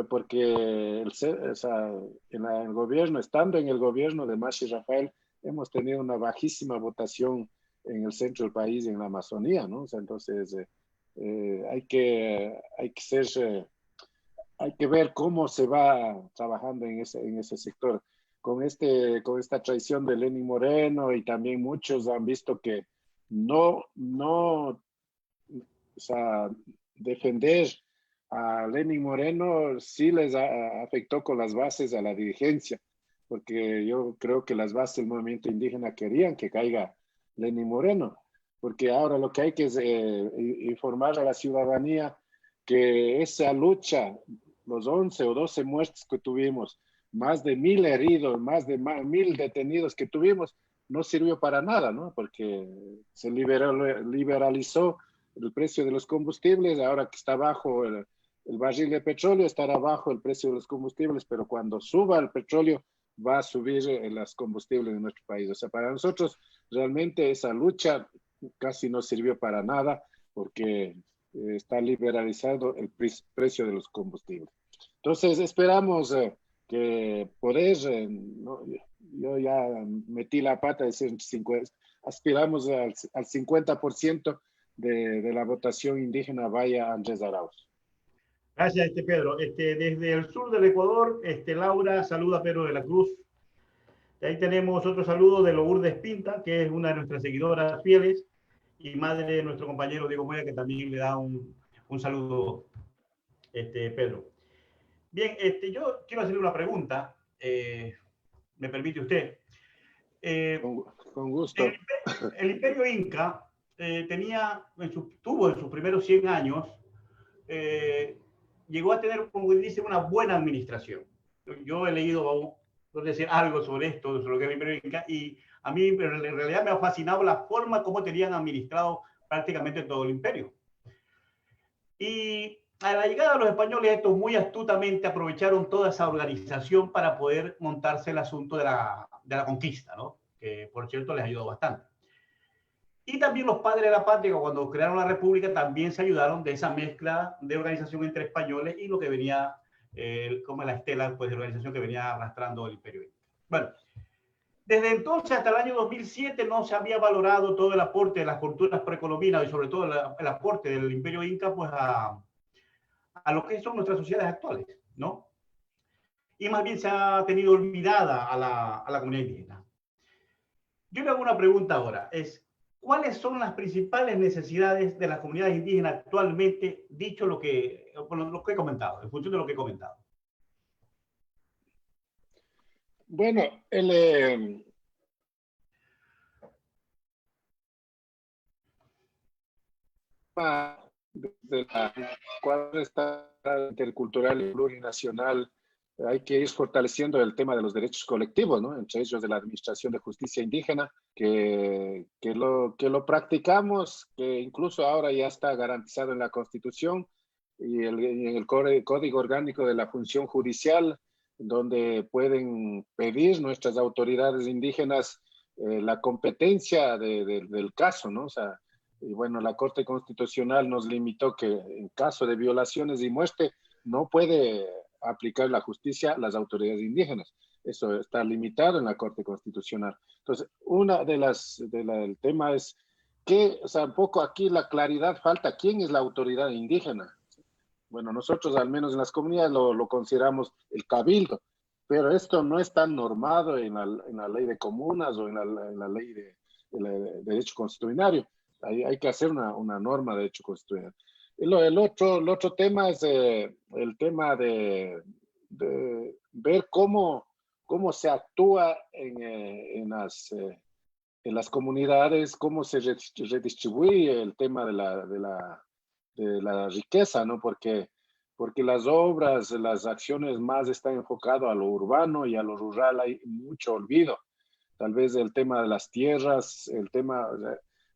Speaker 5: porque en el gobierno, estando en el gobierno de Mashi Rafael, hemos tenido una bajísima votación en el centro del país y en la Amazonía, ¿no? O sea, entonces hay que ver cómo se va trabajando en ese sector. Con esta traición de Lenín Moreno, y también muchos han visto que no, o sea, defender a Lenín Moreno sí les afectó con las bases a la dirigencia, porque yo creo que las bases del movimiento indígena querían que caiga Lenín Moreno, porque ahora lo que hay que es informar a la ciudadanía que esa lucha, los 11 o 12 muertes que tuvimos, más de 1,000 heridos, más de 1,000 detenidos que tuvimos, no sirvió para nada, ¿no? Porque se liberalizó el precio de los combustibles, ahora que está bajo el barril de petróleo, estará bajo el precio de los combustibles, pero cuando suba el petróleo va a subir los combustibles en nuestro país. O sea, para nosotros realmente esa lucha casi no sirvió para nada, porque está liberalizado el precio de los combustibles. Entonces esperamos que poder, ¿no? Yo ya metí la pata de decir 50, aspiramos al 50% de la votación indígena vaya a Andrés Arauz.
Speaker 3: Gracias, Pedro. Desde el sur del Ecuador, Laura saluda a Pedro de la Cruz. De ahí tenemos otro saludo de Lourdes Pinta, que es una de nuestras seguidoras fieles y madre de nuestro compañero Diego Moya, que también le da un saludo, Pedro. Bien, yo quiero hacerle una pregunta, ¿me permite usted?
Speaker 5: Con gusto.
Speaker 3: El Imperio Inca tuvo en sus primeros 100 años, llegó a tener, como dice, una buena administración. Yo he leído, por decir, algo sobre esto, sobre lo que es el Imperio Inca, y a mí en realidad me ha fascinado la forma como tenían administrado prácticamente todo el imperio. Y a la llegada de los españoles, estos muy astutamente aprovecharon toda esa organización para poder montarse el asunto de la conquista, ¿no? Que por cierto les ayudó bastante. Y también los padres de la patria, cuando crearon la república, también se ayudaron de esa mezcla de organización entre españoles y lo que venía, como la estela, pues, de organización que venía arrastrando el imperio inca. Bueno, desde entonces hasta el año 2007 no se había valorado todo el aporte de las culturas precolombinas y sobre todo el aporte del imperio inca, pues, a lo que son nuestras sociedades actuales, ¿no? Y más bien se ha tenido olvidada a la comunidad indígena. Yo le hago una pregunta ahora, ¿cuáles son las principales necesidades de las comunidades indígenas actualmente, dicho lo que he comentado, en función de lo que he comentado?
Speaker 5: Bueno, de la cuadra está intercultural y plurinacional, hay que ir fortaleciendo el tema de los derechos colectivos, ¿no? Entre ellos de la Administración de Justicia Indígena, que lo practicamos, que incluso ahora ya está garantizado en la Constitución y en el Código Orgánico de la Función Judicial, donde pueden pedir nuestras autoridades indígenas la competencia del caso, ¿no? O sea, y bueno, la Corte Constitucional nos limitó que en caso de violaciones y muerte no puede aplicar la justicia a las autoridades indígenas. Eso está limitado en la Corte Constitucional. Entonces, el tema es que, o sea, un poco aquí la claridad falta. ¿Quién es la autoridad indígena? Bueno, nosotros al menos en las comunidades lo consideramos el cabildo, pero esto no está normado en la ley de comunas o en la ley de derecho constitucional. Hay que hacer una norma de derecho constitucional. El otro tema es el tema de ver cómo se actúa en las comunidades, cómo se redistribuye el tema de la riqueza, ¿no? Porque las obras, las acciones más están enfocadas a lo urbano y a lo rural hay mucho olvido. Tal vez el tema de las tierras,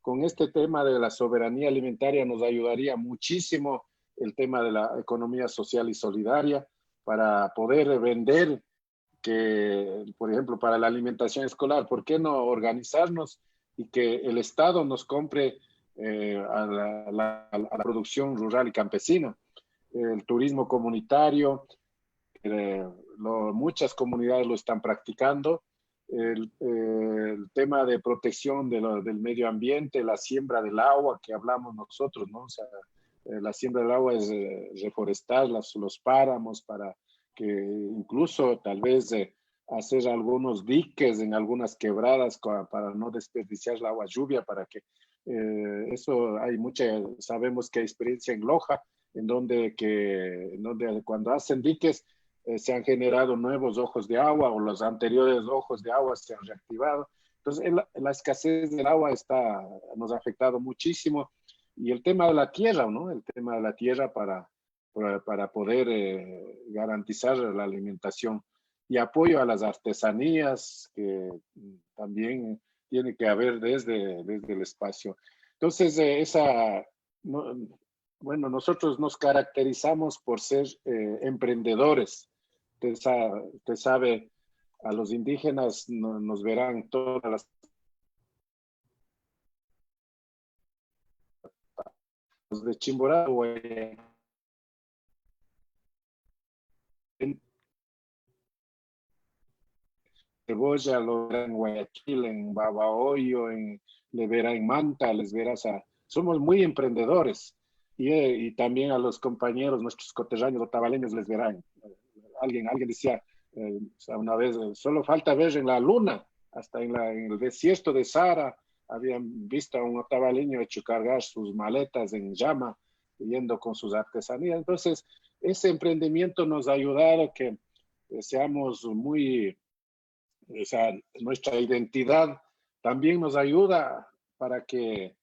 Speaker 5: con este tema de la soberanía alimentaria nos ayudaría muchísimo el tema de la economía social y solidaria para poder vender, que, por ejemplo, para la alimentación escolar, ¿por qué no organizarnos y que el Estado nos compre a la producción rural y campesina? El turismo comunitario, muchas comunidades lo están practicando. El tema de protección del medio ambiente, la siembra del agua que hablamos nosotros, ¿no? O sea, la siembra del agua es reforestar los páramos para que incluso tal vez hacer algunos diques en algunas quebradas para no desperdiciar el agua lluvia, para que eso sabemos que hay experiencia en Loja, en donde cuando hacen diques se han generado nuevos ojos de agua o los anteriores ojos de agua se han reactivado. Entonces, la escasez del agua nos ha afectado muchísimo. Y el tema de la tierra, ¿no? El tema de la tierra para poder garantizar la alimentación y apoyo a las artesanías que también tiene que haber desde el espacio. Entonces, bueno, nosotros nos caracterizamos por ser emprendedores. Usted sabe, a los indígenas nos verán todas las de Chimborazo, en Cebolla, lo verán en Guayaquil, en Babahoyo, le verá en Manta, les verás somos muy emprendedores. Y también a los compañeros, nuestros coterráneos otavaleños, les verán. Alguien decía una vez, solo falta ver en la luna, hasta en el desierto de Sahara, habían visto a un otavaleño hecho cargar sus maletas en llama, yendo con sus artesanías. Entonces, ese emprendimiento nos ha ayudado a que seamos muy, o sea, nuestra identidad también nos ayuda para que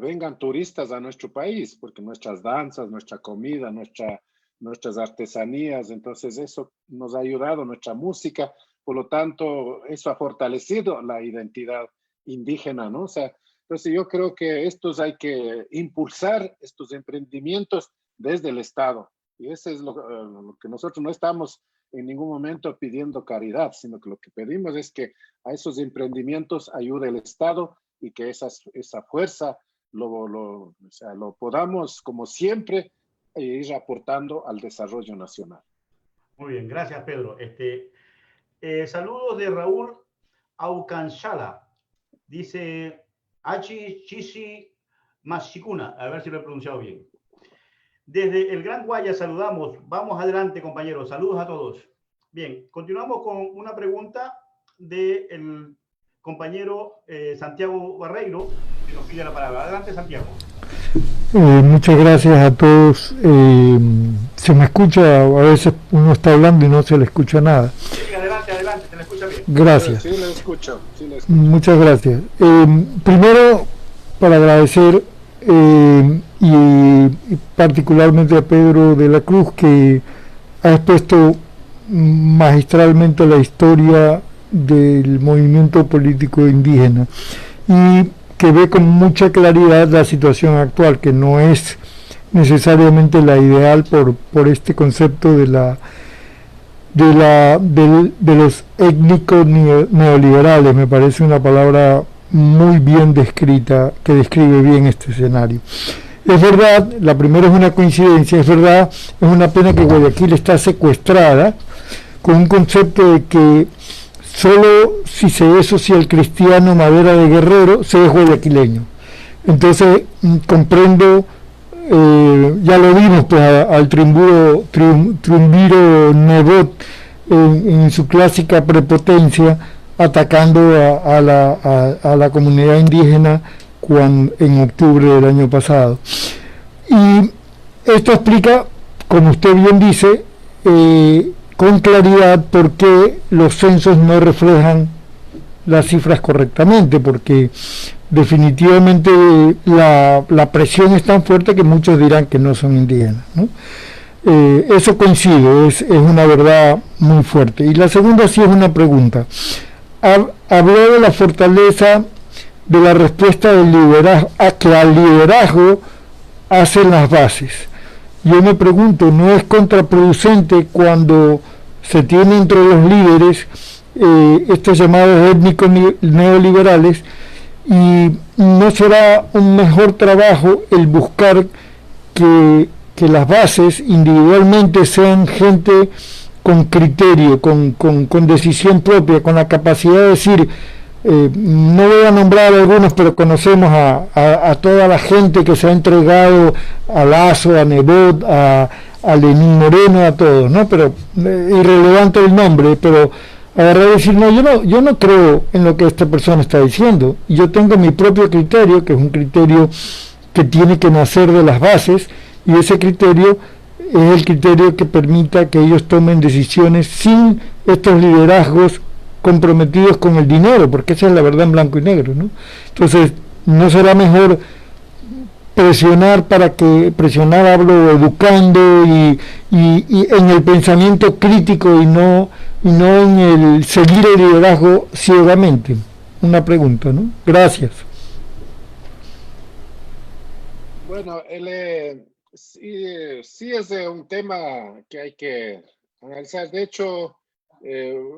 Speaker 5: vengan turistas a nuestro país, porque nuestras danzas, nuestra comida, nuestras artesanías, entonces eso nos ha ayudado, nuestra música, por lo tanto, eso ha fortalecido la identidad indígena, ¿no? O sea, entonces yo creo que hay que impulsar estos emprendimientos desde el Estado, y eso es lo que nosotros no estamos en ningún momento pidiendo caridad, sino que lo que pedimos es que a esos emprendimientos ayude el Estado y que esa fuerza lo podamos, como siempre, ir aportando al desarrollo nacional.
Speaker 3: Muy bien, gracias, Pedro. Saludos de Raúl Aucanchala. Dice Achi Chisi Mashikuna, a ver si lo he pronunciado bien. Desde el Gran Guaya saludamos. Vamos adelante, compañeros. Saludos a todos. Bien, continuamos con una pregunta del compañero Santiago Barreiro, que nos pide la palabra. Adelante, Santiago.
Speaker 7: Muchas gracias a todos. Se me escucha, a veces uno está hablando y no se le escucha nada.
Speaker 3: Sí, adelante, se le escucha bien.
Speaker 7: Gracias.
Speaker 5: Sí, le escucho.
Speaker 7: Muchas gracias. Primero, para agradecer y particularmente a Pedro de la Cruz, que ha expuesto magistralmente la historia del movimiento político indígena y que ve con mucha claridad la situación actual, que no es necesariamente la ideal por este concepto de los étnicos neoliberales. Me parece una palabra muy bien descrita, que describe bien este escenario. Es verdad, la primera es una coincidencia, es verdad, es una pena que Guayaquil está secuestrada con un concepto de que solo si se es social cristiano, madera de guerrero, se es guayaquileño. Entonces comprendo, ya lo vimos pues, al triunviro Nebot en su clásica prepotencia, atacando a la comunidad indígena en octubre del año pasado. Y esto explica, como usted bien dice, con claridad por qué los censos no reflejan las cifras correctamente, porque definitivamente la presión es tan fuerte que muchos dirán que no son indígenas, ¿no? Eso coincide, es una verdad muy fuerte. Y la segunda sí es una pregunta. Habló de la fortaleza de la respuesta del liderazgo, a que al liderazgo hacen las bases. Yo me pregunto, ¿no es contraproducente cuando se tiene entre los líderes estos llamados étnicos neoliberales, y no será un mejor trabajo el buscar que las bases individualmente sean gente con criterio, con decisión propia, con la capacidad de decir, no voy a nombrar a algunos, pero conocemos a toda la gente que se ha entregado a Lazo, a Nebot, a Lenín Moreno, a todos, ¿no? Pero irrelevante el nombre, pero agarrar y decir, no, yo no creo en lo que esta persona está diciendo, yo tengo mi propio criterio, que es un criterio que tiene que nacer de las bases, y ese criterio es el criterio que permita que ellos tomen decisiones sin estos liderazgos comprometidos con el dinero, porque esa es la verdad en blanco y negro, ¿no? Entonces, ¿no será mejor presionar hablo educando y en el pensamiento crítico y no en el seguir el liderazgo ciegamente? Una pregunta, ¿no? Gracias.
Speaker 5: Bueno, sí es un tema que hay que analizar. De hecho,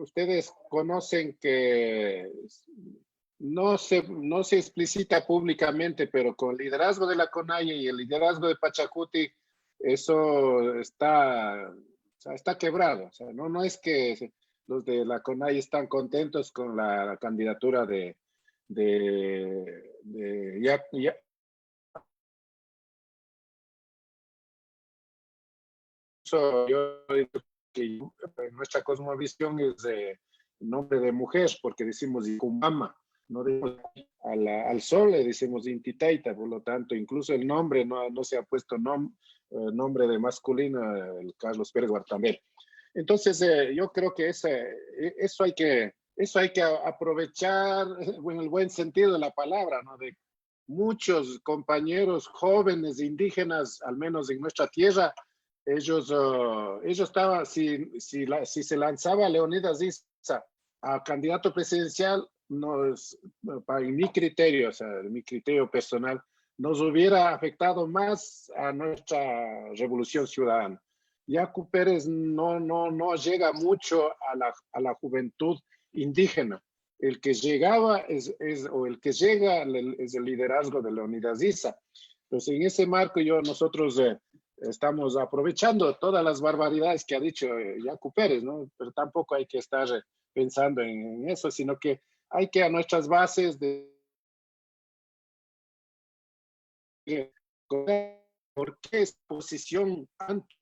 Speaker 5: ustedes conocen que no se explicita públicamente, pero con el liderazgo de la CONAIE y el liderazgo de Pachacuti, eso está quebrado. O sea, no es que los de la CONAIE están contentos con la candidatura de yo digo que nuestra cosmovisión es de nombre de mujer, porque decimos Icumama, no decimos al sol, le decimos Intitaita, por lo tanto, incluso el nombre no se ha puesto nombre de masculino, el Carlos Pérez Guartamel. Entonces, yo creo que eso hay que aprovechar en el buen sentido de la palabra, ¿no? De muchos compañeros jóvenes indígenas, al menos en nuestra tierra, ellos estaban, si se lanzaba Leonidas Issa a candidato presidencial, en mi criterio, o sea, mi criterio personal, nos hubiera afectado más a nuestra revolución ciudadana. Yacu Pérez no llega mucho a la juventud indígena. El que llegaba o el que llega es el liderazgo de Leonidas Issa. Entonces, en ese marco nosotros estamos aprovechando todas las barbaridades que ha dicho Yacu Pérez, ¿no? Pero tampoco hay que estar pensando en eso, sino que hay que a nuestras bases ¿por qué esa posición?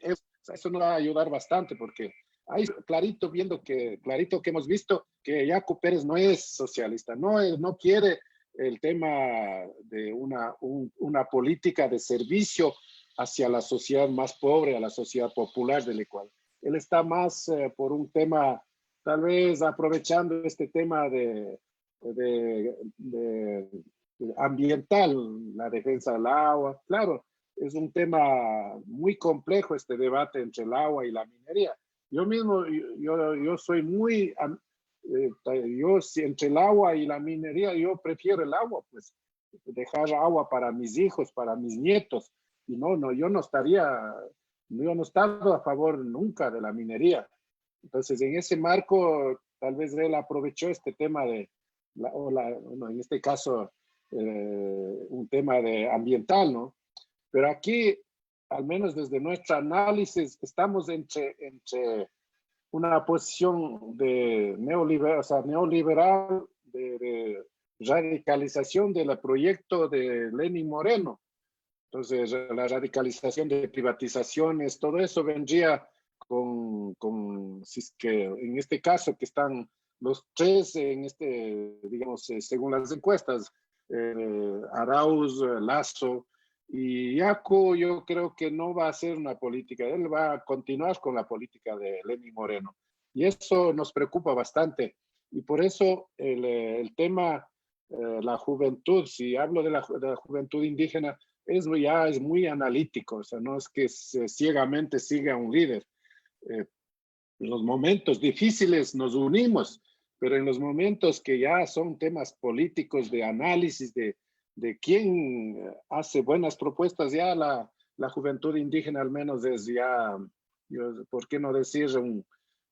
Speaker 5: Eso nos va a ayudar bastante, porque hay clarito que hemos visto que Yacu Pérez no es socialista, no quiere el tema de una política de servicio hacia la sociedad más pobre, a la sociedad popular del Ecuador. Él está más por un tema, tal vez aprovechando este tema de ambiental, la defensa del agua. Claro, es un tema muy complejo este debate entre el agua y la minería. Yo mismo, yo soy muy, entre el agua y la minería, yo prefiero el agua, pues dejar agua para mis hijos, para mis nietos. Y yo no he estado a favor nunca de la minería. Entonces, en ese marco, tal vez él aprovechó este tema en este caso, un tema ambiental, ¿no? Pero aquí, al menos desde nuestro análisis, estamos entre una posición de neoliberal, de radicalización del proyecto de Lenín Moreno. Entonces, la radicalización de privatizaciones, todo eso vendría si es que en este caso que están los tres digamos, según las encuestas, Arauz, Lasso y Yaku, yo creo que no va a hacer una política, él va a continuar con la política de Lenín Moreno. Y eso nos preocupa bastante. Y por eso el tema, la juventud, si hablo de la juventud indígena, es muy analítico, o sea, no es que ciegamente siga un líder. En los momentos difíciles nos unimos, pero en los momentos que ya son temas políticos de análisis de quién hace buenas propuestas, ya la juventud indígena al menos es ya, ¿por qué no decir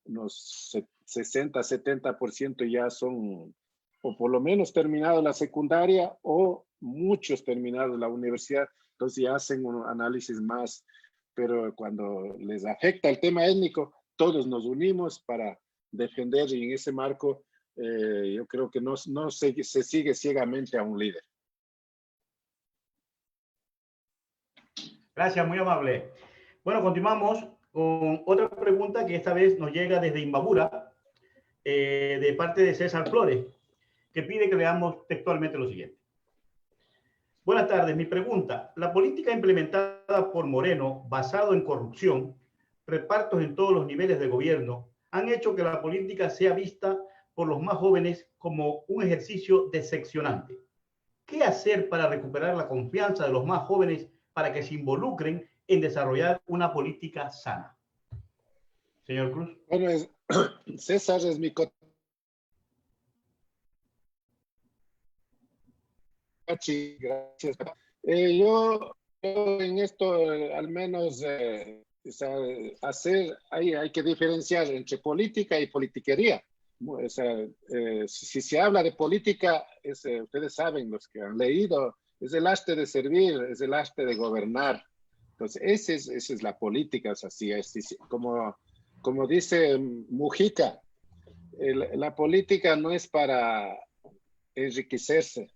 Speaker 5: unos 60-70% ya son, o por lo menos terminado la secundaria, o muchos terminados la universidad, entonces ya hacen un análisis más, pero cuando les afecta el tema étnico, todos nos unimos para defender, y en ese marco yo creo que no se sigue ciegamente a un líder.
Speaker 3: Gracias, muy amable. Bueno, continuamos con otra pregunta que esta vez nos llega desde Imbabura, de parte de César Flores, que pide que leamos textualmente lo siguiente. Buenas tardes, mi pregunta. La política implementada por Moreno, basado en corrupción, repartos en todos los niveles de gobierno, han hecho que la política sea vista por los más jóvenes como un ejercicio decepcionante. ¿Qué hacer para recuperar la confianza de los más jóvenes para que se involucren en desarrollar una política sana? Señor Cruz.
Speaker 5: Bueno, César es mi gracias. Yo en esto al menos hay que diferenciar entre política y politiquería. O sea, si se habla de política, ustedes saben, los que han leído, es el arte de servir, es el arte de gobernar. Entonces, esa es la política. O sea, como dice Mujica, la política no es para enriquecerse,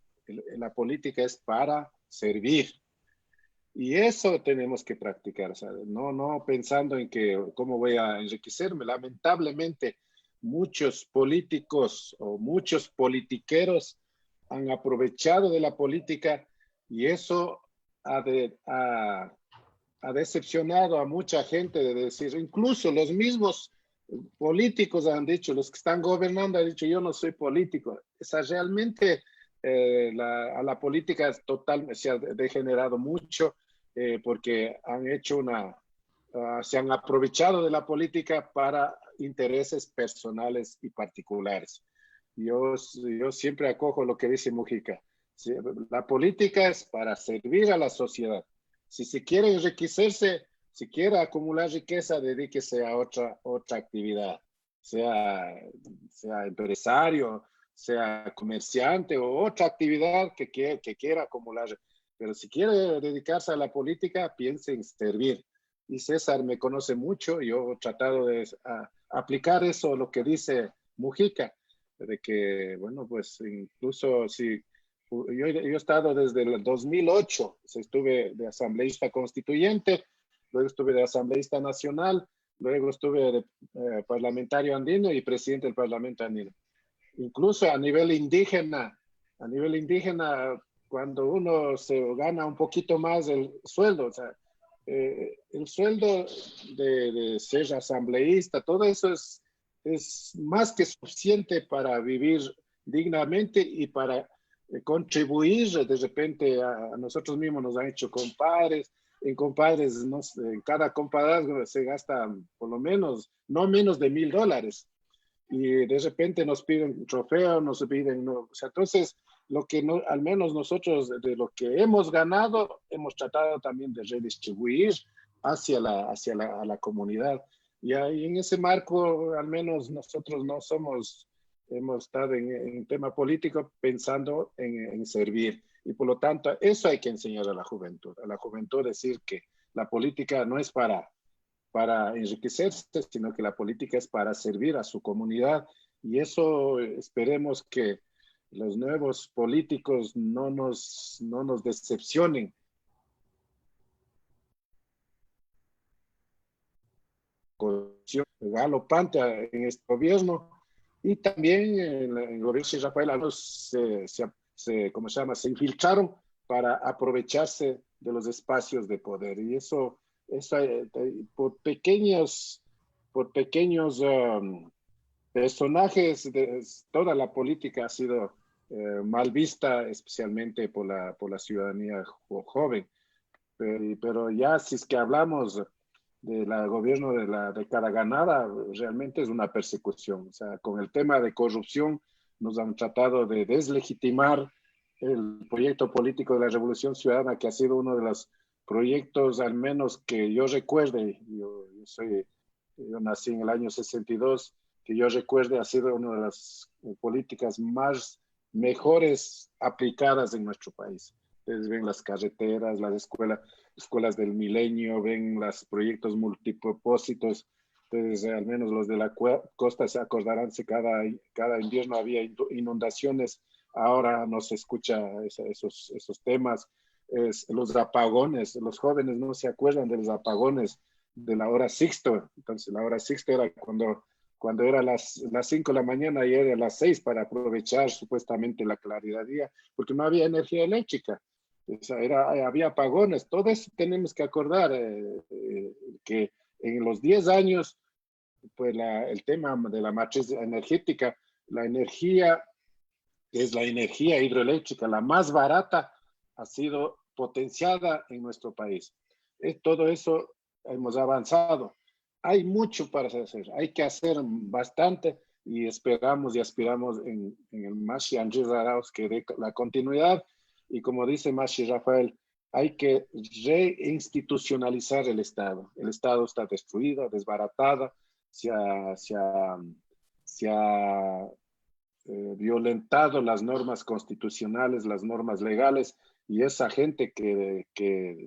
Speaker 5: la política es para servir. Y eso tenemos que practicar, ¿sabes? No pensando en cómo voy a enriquecerme. Lamentablemente, muchos políticos o muchos politiqueros han aprovechado de la política y eso ha decepcionado a mucha gente, de decir, incluso los mismos políticos han dicho, los que están gobernando han dicho, yo no soy político. Realmente a la política se ha degenerado mucho porque se han aprovechado de la política para intereses personales y particulares. Yo siempre acojo lo que dice Mujica. La política es para servir a la sociedad. Si se quiere enriquecerse, si quiere acumular riqueza, dedíquese a otra actividad, sea empresario, sea comerciante o otra actividad que quiera acumular. Pero si quiere dedicarse a la política, piense en servir. Y César me conoce mucho, yo he tratado de aplicar eso, lo que dice Mujica, de que, bueno, pues incluso si yo he estado desde el 2008, estuve de asambleísta constituyente, luego estuve de asambleísta nacional, luego estuve de parlamentario andino y presidente del Parlamento andino. Incluso a nivel indígena, cuando uno se gana un poquito más el sueldo, o sea, el sueldo de ser asambleísta, todo eso es más que suficiente para vivir dignamente y para contribuir de repente a nosotros mismos, nos han hecho compadres. En compadres, no sé, en cada compadrazgo se gasta por lo menos, no menos de $1000. Y de repente nos piden trofeo, nos piden, no, o sea, entonces, lo que no, al menos nosotros de lo que hemos ganado, hemos tratado también de redistribuir hacia a la comunidad. Y ahí en ese marco, al menos nosotros no somos, hemos estado en tema político pensando en servir. Y por lo tanto, eso hay que enseñar a la juventud decir que la política no es para enriquecerse, sino que la política es para servir a su comunidad. Y eso esperemos que los nuevos políticos no nos decepcionen. Corrupción galopante en este gobierno, y también en el gobierno de Rafael Alonso ¿cómo se llama? Se infiltraron para aprovecharse de los espacios de poder. Y eso por pequeños personajes, toda la política ha sido mal vista, especialmente por la ciudadanía joven. Pero ya si es que hablamos del gobierno de la década ganada, realmente es una persecución. O sea, con el tema de corrupción nos han tratado de deslegitimar el proyecto político de la Revolución Ciudadana, que ha sido uno de los proyectos, al menos que yo recuerde, yo nací en el año 62, que yo recuerde, ha sido una de las políticas más mejores aplicadas en nuestro país. Ustedes ven las carreteras, las escuelas del milenio, ven los proyectos multipropósitos. Ustedes, al menos los de la costa, se acordarán que cada invierno había inundaciones. Ahora no se escucha esos temas. Los apagones, los jóvenes no se acuerdan de los apagones de la hora sexto. Entonces, la hora sexta era cuando era las 5 de la mañana y era las 6 para aprovechar supuestamente la claridad del día, porque no había energía eléctrica. O sea, había apagones. Todo eso tenemos que acordar, que en los 10 años, pues el tema de la matriz energética, la energía, que es la energía hidroeléctrica, la más barata, ha sido potenciada en nuestro país. Todo eso hemos avanzado. Hay mucho para hacer, hay que hacer bastante, y esperamos y aspiramos en el Mashi Andrés Arauz que dé la continuidad. Y como dice Mashi Rafael, hay que reinstitucionalizar el Estado. El Estado está destruido, desbaratado, se ha violentado las normas constitucionales, las normas legales, y esa gente que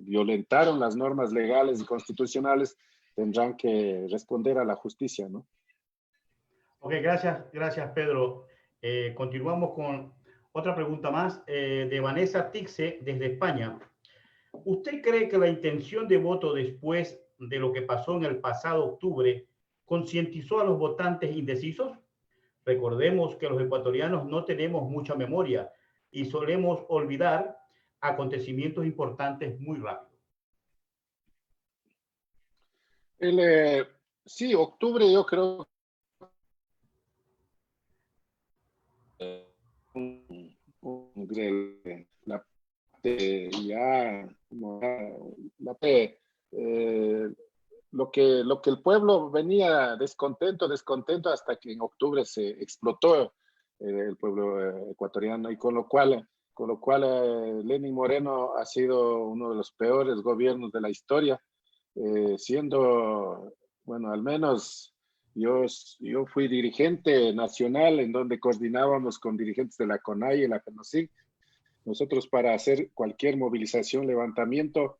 Speaker 5: violentaron las normas legales y constitucionales tendrán que responder a la justicia, ¿no?
Speaker 3: Ok, gracias Pedro. Continuamos con otra pregunta más de Vanessa Tixe desde España. ¿Usted cree que la intención de voto después de lo que pasó en el pasado octubre concientizó a los votantes indecisos? Recordemos que los ecuatorianos no tenemos mucha memoria y solemos olvidar acontecimientos importantes muy rápido.
Speaker 5: Sí, octubre yo creo lo que el pueblo venía descontento hasta que en octubre se explotó el pueblo ecuatoriano, y con lo cual Lenín Moreno ha sido uno de los peores gobiernos de la historia, siendo, bueno, al menos yo fui dirigente nacional en donde coordinábamos con dirigentes de la CONAIE y la FENOCIC. Nosotros, para hacer cualquier movilización, levantamiento,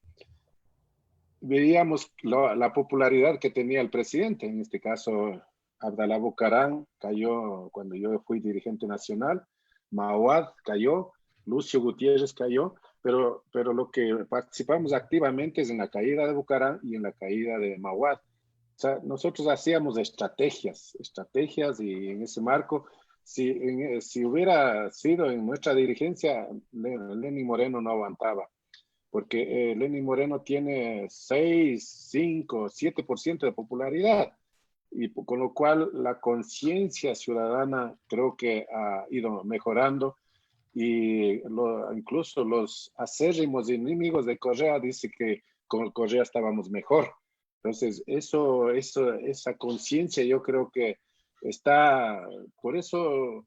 Speaker 5: veíamos la popularidad que tenía el presidente. En este caso, Abdalá Bucaram cayó cuando yo fui dirigente nacional, Mawad cayó, Lucio Gutiérrez cayó, pero lo que participamos activamente es en la caída de Bucaram y en la caída de Mawad. O sea, nosotros hacíamos estrategias, y en ese marco, si hubiera sido en nuestra dirigencia, Lenín Moreno no aguantaba, porque Lenín Moreno tiene 6, 5, 7% de popularidad, y con lo cual la conciencia ciudadana creo que ha ido mejorando, y incluso los acérrimos enemigos de Correa dicen que con Correa estábamos mejor. Entonces, esa conciencia yo creo que está, por eso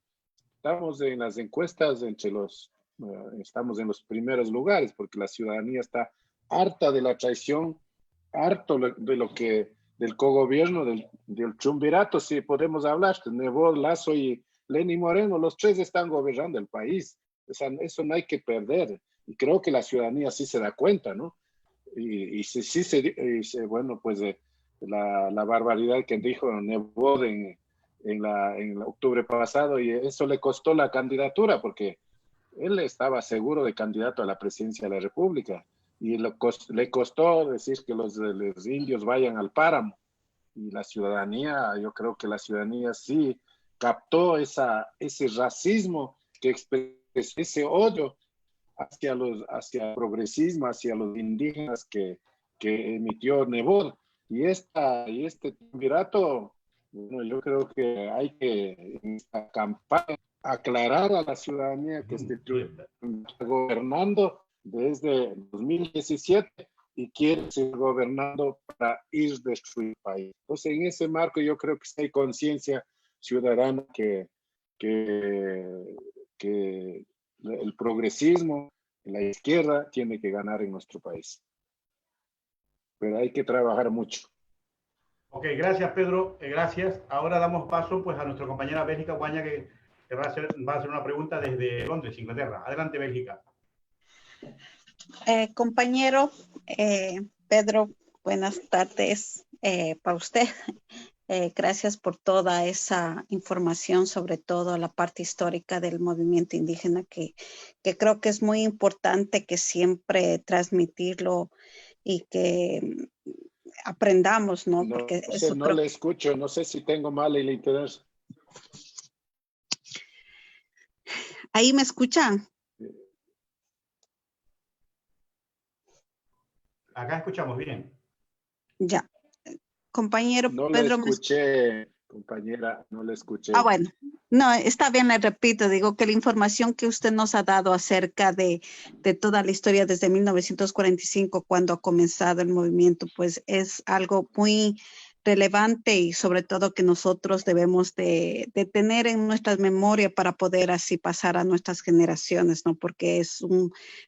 Speaker 5: estamos en las encuestas estamos en los primeros lugares, porque la ciudadanía está harta de la traición, harto del cogobierno, del chumbirato, si podemos hablar, Nebot, Lasso y Lenín Moreno, los tres están gobernando el país. O sea, eso no hay que perder. Y creo que la ciudadanía sí se da cuenta, ¿no? Bueno, pues la barbaridad que dijo Nebot en octubre pasado, y eso le costó la candidatura, porque él estaba seguro de candidato a la presidencia de la República, y le costó decir que los indios vayan al páramo. Y la ciudadanía, yo creo que la ciudadanía sí captó ese racismo que expresó, ese odio hacia el progresismo, hacia los indígenas que emitió Nebot. Y este triunvirato, bueno, yo creo que hay que en esta campaña aclarar a la ciudadanía que este triunvirato está gobernando desde 2017 y quiere seguir gobernando para ir a destruir el país. Entonces, en ese marco yo creo que sí hay conciencia ciudadana que el progresismo, la izquierda, tiene que ganar en nuestro país. Pero hay que trabajar mucho.
Speaker 3: Ok, gracias Pedro, gracias. Ahora damos paso pues a nuestra compañera Bélgica Guaña, que va a hacer una pregunta desde Londres, Inglaterra. Adelante, Bélgica.
Speaker 2: Compañero Pedro, buenas tardes para usted. Gracias por toda esa información, sobre todo la parte histórica del movimiento indígena, que creo que es muy importante que siempre transmitirlo y que aprendamos, ¿no? Porque
Speaker 5: no le escucho, no sé si tengo mal el interés.
Speaker 2: ¿Ahí me escuchan?
Speaker 3: Acá escuchamos bien.
Speaker 2: Ya. Compañero
Speaker 5: no
Speaker 2: Pedro.
Speaker 5: No le escuché, compañera, no le escuché.
Speaker 2: Ah, bueno. No, está bien, le repito, digo que la información que usted nos ha dado acerca de toda la historia desde 1945, cuando ha comenzado el movimiento, pues es algo muy relevante y sobre todo que nosotros debemos de tener en nuestra memoria para poder así pasar a nuestras generaciones, ¿no? Porque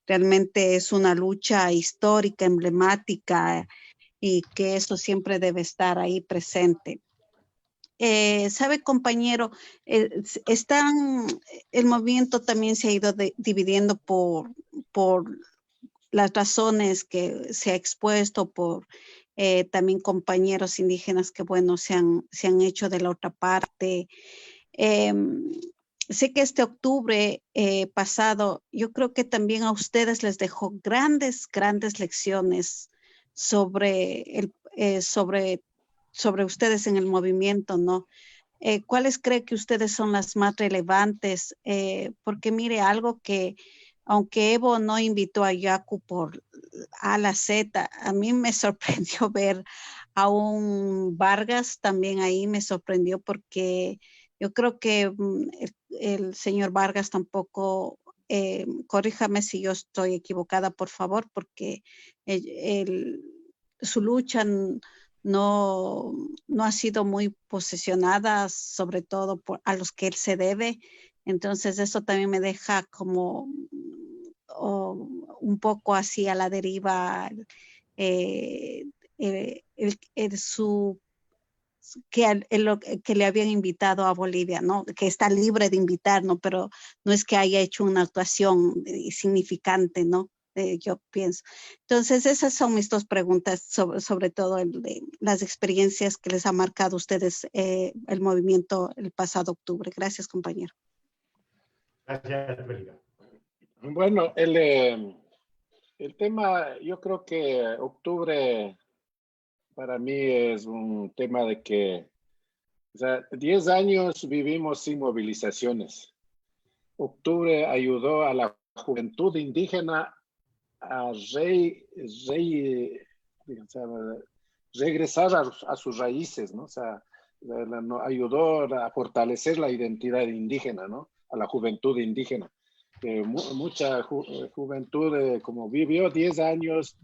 Speaker 2: realmente es una lucha histórica, emblemática, y que eso siempre debe estar ahí presente. Sabe, compañero, el movimiento también se ha ido dividiendo por las razones que se ha expuesto, por también compañeros indígenas que, bueno, se han hecho de la otra parte. Sé que este octubre pasado, yo creo que también a ustedes les dejó grandes lecciones sobre ustedes en el movimiento, ¿no? ¿Cuáles cree que ustedes son las más relevantes? Porque mire, algo que, aunque Evo no invitó a Yacu por A la Z, a mí me sorprendió ver a un Vargas también ahí, me sorprendió porque yo creo que el señor Vargas tampoco, corríjame si yo estoy equivocada, por favor, porque su lucha no ha sido muy posesionada, sobre todo a los que él se debe. Entonces eso también me deja como un poco así a la deriva que le habían invitado a Bolivia, ¿no? Que está libre de invitar, ¿no? Pero no es que haya hecho una actuación significante, ¿no? Yo pienso. Entonces, esas son mis dos preguntas, sobre todo de las experiencias que les ha marcado a ustedes el movimiento el pasado octubre. Gracias, compañero.
Speaker 3: Gracias, Bélgica.
Speaker 5: Bueno, el tema, yo creo que octubre para mí es un tema de que, o sea, 10 años vivimos sin movilizaciones. Octubre ayudó a la juventud indígena a regresar a sus raíces, ¿no? O sea, ayudó a fortalecer la identidad indígena, ¿no? A la juventud indígena. mucha juventud, como vivió 10 años,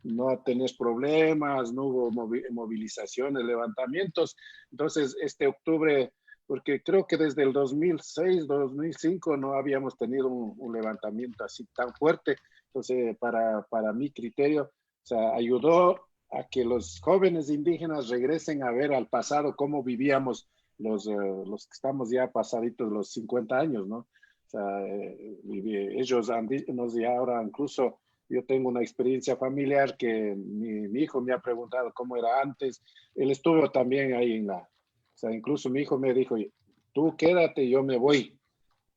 Speaker 5: no tenés problemas, no hubo movilizaciones, levantamientos. Entonces, este octubre, porque creo que desde el 2006, 2005 no habíamos tenido un levantamiento así tan fuerte. Entonces, para mi criterio, o sea, ayudó a que los jóvenes indígenas regresen a ver al pasado cómo vivíamos los que estamos ya pasaditos los 50 años, ¿no? O sea, ellos nos ya ahora incluso, yo tengo una experiencia familiar que mi hijo me ha preguntado cómo era antes. Él estuvo también ahí o sea, incluso mi hijo me dijo, tú quédate, yo me voy.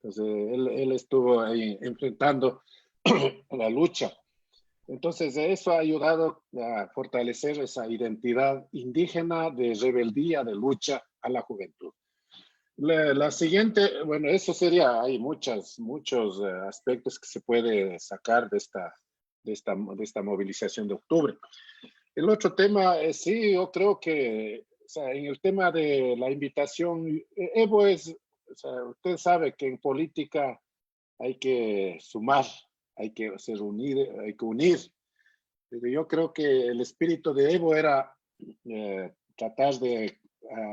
Speaker 5: Entonces, él estuvo ahí enfrentando la lucha. Entonces, eso ha ayudado a fortalecer esa identidad indígena de rebeldía, de lucha a la juventud. La siguiente, bueno, eso sería, hay muchos aspectos que se puede sacar de esta movilización de octubre. El otro tema, sí, yo creo que, o sea, en el tema de la invitación, Evo o sea, usted sabe que en política hay que sumar, hay que unir. Pero yo creo que el espíritu de Evo era tratar de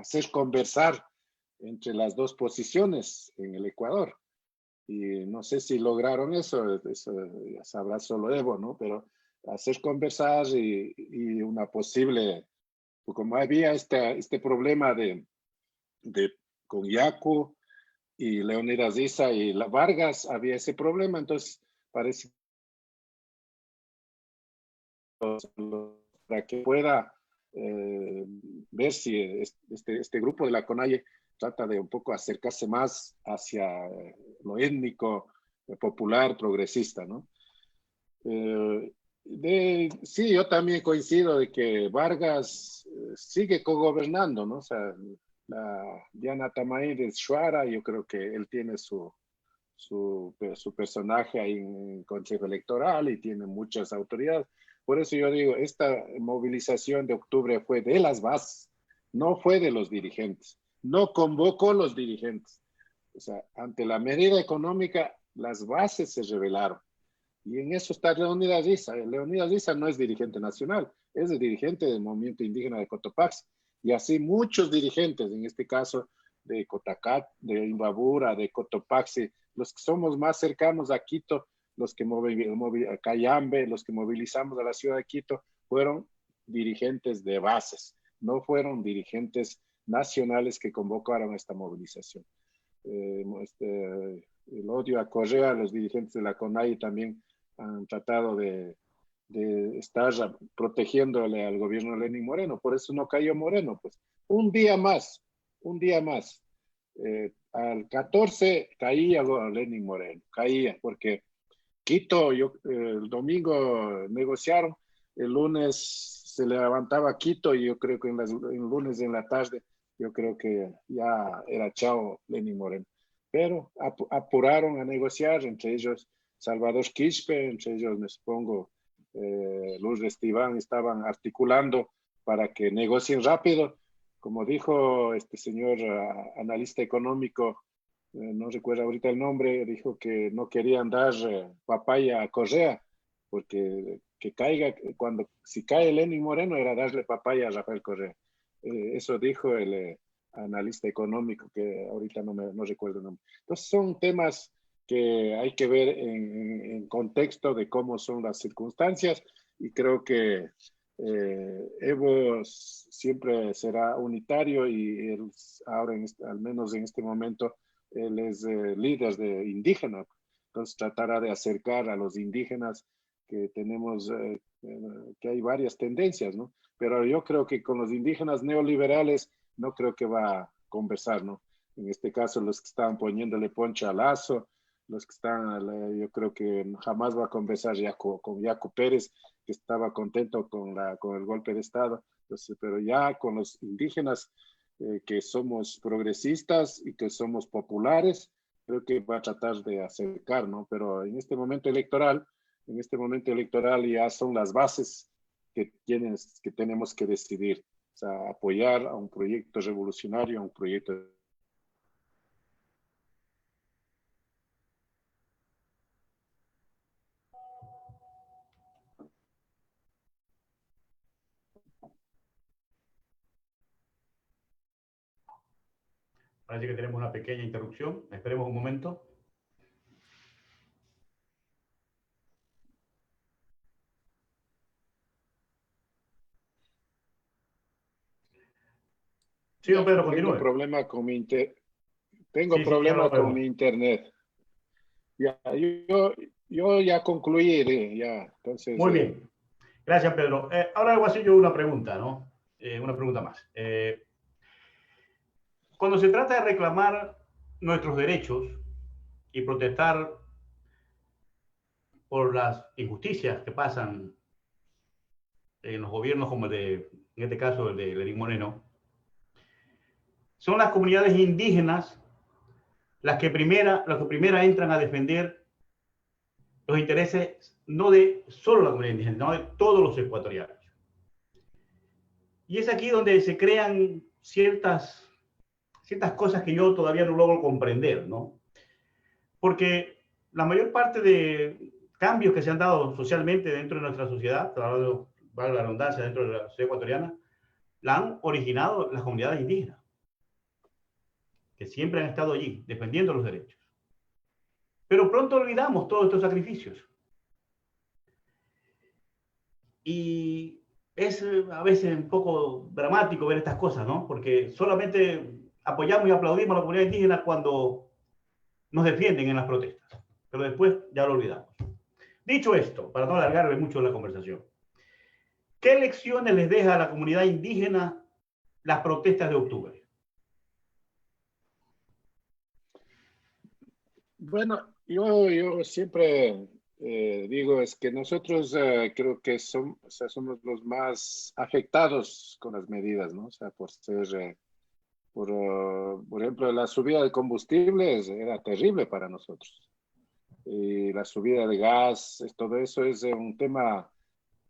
Speaker 5: hacer conversar entre las dos posiciones en el Ecuador. Y no sé si lograron eso ya sabrá solo Evo, ¿no? Pero hacer conversar y una posible, como había este problema con Yacu y Leonidas Issa y la Vargas, había ese problema, entonces parece para que pueda ver si este grupo de la CONAIE trata de un poco acercarse más hacia lo étnico, popular, progresista, ¿no? Sí, yo también coincido de que Vargas sigue cogobernando, ¿no? O sea, Diana Tamay de Shuara, yo creo que él tiene su personaje ahí en el Consejo Electoral y tiene muchas autoridades. Por eso yo digo, esta movilización de octubre fue de las bases, no fue de los dirigentes, no convocó los dirigentes. O sea, ante la medida económica, las bases se rebelaron. Y en eso está Leonidas Issa. Leonidas Issa no es dirigente nacional, es el dirigente del movimiento indígena de Cotopaxi. Y así muchos dirigentes, en este caso de Cotacat, de Imbabura, de Cotopaxi, los que somos más cercanos a Quito, los que a Cayambe, los que movilizamos a la ciudad de Quito, fueron dirigentes de bases, no fueron dirigentes nacionales que convocaron esta movilización. El odio a Correa, los dirigentes de la CONAIE también han tratado de estar protegiéndole al gobierno de Lenín Moreno, por eso no cayó Moreno, pues un día más, al 14 caía Lenín Moreno, caía, porque Quito, el domingo negociaron, el lunes se levantaba Quito y yo creo que el lunes en la tarde, yo creo que ya era chao Lenín Moreno. Pero apuraron a negociar, entre ellos Salvador Quispe, entre ellos me supongo Luz Restibán, estaban articulando para que negocien rápido. Como dijo este señor analista económico, no recuerdo ahorita el nombre, dijo que no querían dar papaya a Correa, porque que caiga, si cae Lenín Moreno era darle papaya a Rafael Correa. Eso dijo el analista económico, que ahorita no recuerdo el nombre. Entonces son temas que hay que ver en contexto de cómo son las circunstancias, y creo que Evo siempre será unitario y él ahora, al menos en este momento, él es líder de indígena, entonces tratará de acercar a los indígenas que tenemos, que hay varias tendencias, ¿no? Pero yo creo que con los indígenas neoliberales no creo que va a conversar, ¿no? En este caso, los que están poniéndole poncho a Lazo, los que están, yo creo que jamás va a conversar con Yacu Pérez, que estaba contento con el golpe de Estado. Entonces, pero ya con los indígenas que somos progresistas y que somos populares, creo que va a tratar de acercar, ¿no? Pero en este momento electoral ya son las bases que tenemos que decidir. O sea, apoyar a un proyecto revolucionario, a un proyecto
Speaker 3: Parece que tenemos una pequeña interrupción. Esperemos un momento. Sí, don Pedro,
Speaker 5: Tengo
Speaker 3: continúe.
Speaker 5: problema con mi
Speaker 3: Sí, sí, ya lo vemos.
Speaker 5: internet. Ya, yo ya concluí, ya. Entonces,
Speaker 3: Muy bien. Gracias, Pedro. Ahora le voy a hacer yo una pregunta, ¿no? Una pregunta más. Cuando se trata de reclamar nuestros derechos y protestar por las injusticias que pasan en los gobiernos como el de, en este caso, el de Lenín Moreno, son las comunidades indígenas las que primera entran a defender los intereses no de solo la comunidad indígena, sino de todos los ecuatorianos. Y es aquí donde se crean ciertas cosas que yo todavía no logro comprender, ¿no? Porque la mayor parte de cambios que se han dado socialmente dentro de nuestra sociedad, valga la redundancia, dentro de la sociedad ecuatoriana, la han originado las comunidades indígenas, que siempre han estado allí defendiendo los derechos. Pero pronto olvidamos todos estos sacrificios. Y es a veces un poco dramático ver estas cosas, ¿no? Porque solamente apoyamos y aplaudimos a la comunidad indígena cuando nos defienden en las protestas, pero después ya lo olvidamos. Dicho esto, para no alargarme mucho la conversación, ¿qué lecciones les deja a la comunidad indígena las protestas de octubre?
Speaker 5: bueno, yo siempre digo es que nosotros creo que o sea, somos los más afectados con las medidas, ¿no? O sea, por ser, por ejemplo, la subida de combustibles era terrible para nosotros. Y la subida de gas, todo eso es un tema,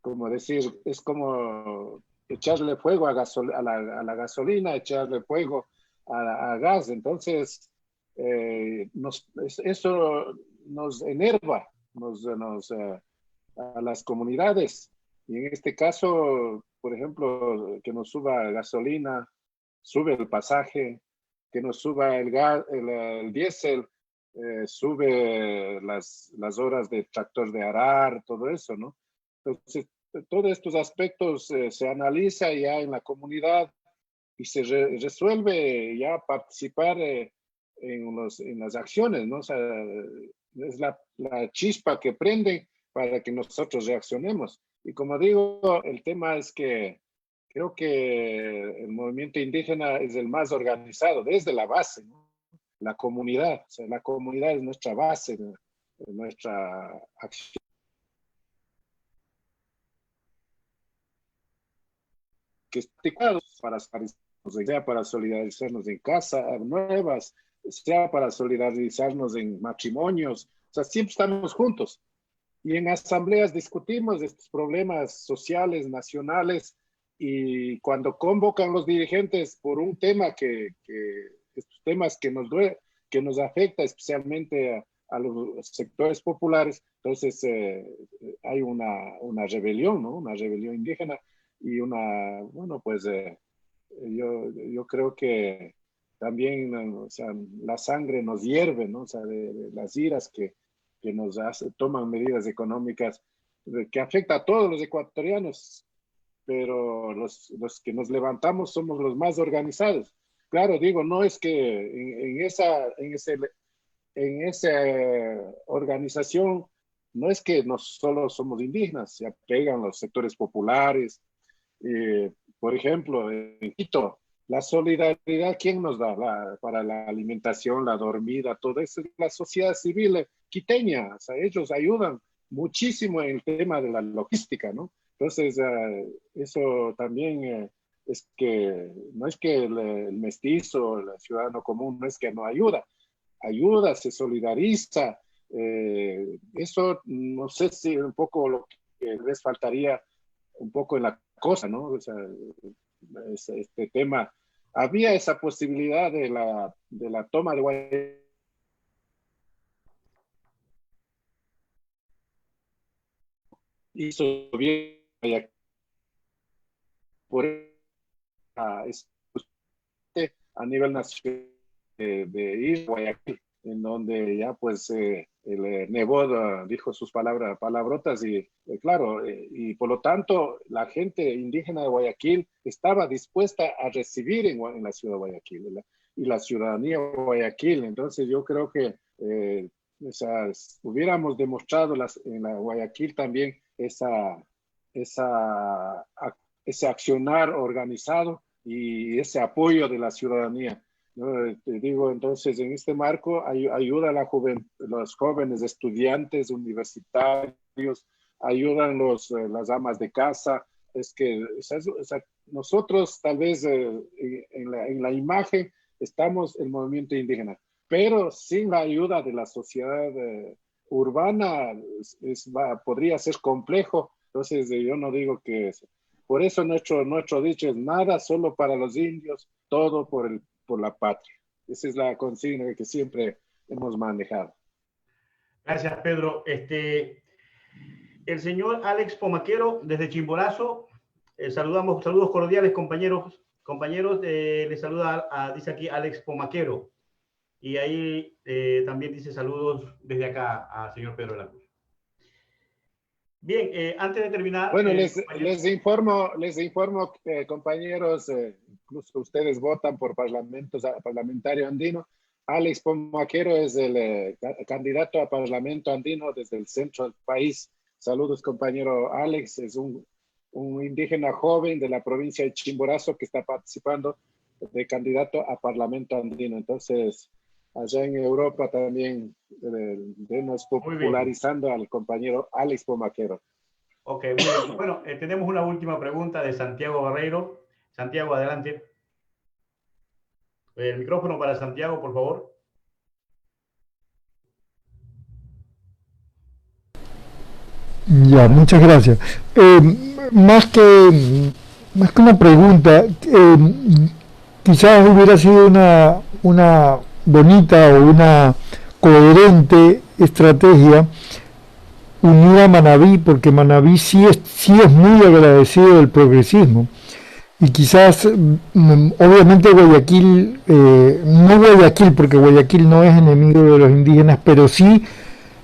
Speaker 5: como decir, es como echarle fuego a la gasolina, echarle fuego a gas. Entonces, eso nos enerva a las comunidades. Y en este caso, por ejemplo, que nos suba gasolina, sube el pasaje, que nos suba el gas, el diésel, sube las horas de tractor de arar, todo eso, ¿no? Entonces, todos estos aspectos se analiza ya en la comunidad y se resuelve ya participar en las acciones, ¿no? O sea, es la chispa que prende para que nosotros reaccionemos. Y como digo, el tema es que creo que el movimiento indígena es el más organizado desde la base, ¿no? La comunidad, o sea, la comunidad es nuestra base, nuestra acción. Que sea para solidarizarnos en casas nuevas, sea para solidarizarnos en matrimonios, o sea, siempre estamos juntos. Y en asambleas discutimos estos problemas sociales, nacionales, y cuando convocan los dirigentes por un tema estos temas que nos afecta especialmente a los sectores populares, entonces hay una rebelión, ¿no? Una rebelión indígena y bueno, pues yo creo que también, o sea, la sangre nos hierve, ¿no? O sea, de las iras que nos toman medidas económicas que afecta a todos los ecuatorianos, pero los que nos levantamos somos los más organizados. Claro, digo, no es que en esa organización no es que no solo somos indígenas, se apegan los sectores populares. Por ejemplo, en Quito, la solidaridad, ¿quién nos da para la alimentación, la dormida, todo eso? La sociedad civil quiteña, o sea, ellos ayudan muchísimo en el tema de la logística, ¿no? Entonces, eso también es que no es que el mestizo, el ciudadano común, no es que no ayuda, se solidariza. Eso no sé si un poco lo que les faltaría un poco en la cosa, ¿no? O sea, este tema, había esa posibilidad de la toma de Guayaquil. Hizo bien por a nivel nacional de ir a Guayaquil, en donde ya pues el Nebot dijo sus palabrotas y claro, y por lo tanto la gente indígena de Guayaquil estaba dispuesta a recibir en la ciudad de Guayaquil, ¿verdad? Y la ciudadanía de Guayaquil. Entonces yo creo que hubiéramos demostrado en la Guayaquil también ese accionar organizado y ese apoyo de la ciudadanía, ¿no? Te digo, entonces, en este marco ayuda a los jóvenes estudiantes universitarios, ayudan las amas de casa. Es que nosotros tal vez en la imagen estamos el movimiento indígena, pero sin la ayuda de la sociedad urbana podría ser complejo. Entonces yo no digo que por eso nuestro dicho es nada solo para los indios, todo por la patria. Esa es la consigna que siempre hemos manejado.
Speaker 3: Gracias, Pedro. El señor Alex Pomaquero, desde Chimborazo, saludos cordiales, compañeros. Les saluda, dice aquí Alex Pomaquero. Y ahí también dice saludos desde acá al señor Pedro de la Cruz. Bien, antes de terminar...
Speaker 5: Bueno, les informo, compañeros, incluso ustedes votan por parlamentario andino. Alex Pomaquero es el candidato a parlamento andino desde el centro del país. Saludos, compañero Alex. Es un indígena joven de la provincia de Chimborazo que está participando de candidato a parlamento andino. Entonces, allá en Europa también venos popularizando al compañero Alex Pomaquero.
Speaker 3: Ok, muy bien. Bueno, tenemos una última pregunta de Santiago Barreiro. Santiago, adelante. El micrófono para Santiago, por favor.
Speaker 7: Ya, muchas gracias. Más que una pregunta, quizás hubiera sido una bonita o una coherente estrategia unir a Manabí, porque Manabí sí es muy agradecido del progresismo. Y quizás, obviamente Guayaquil, no Guayaquil, porque Guayaquil no es enemigo de los indígenas, pero sí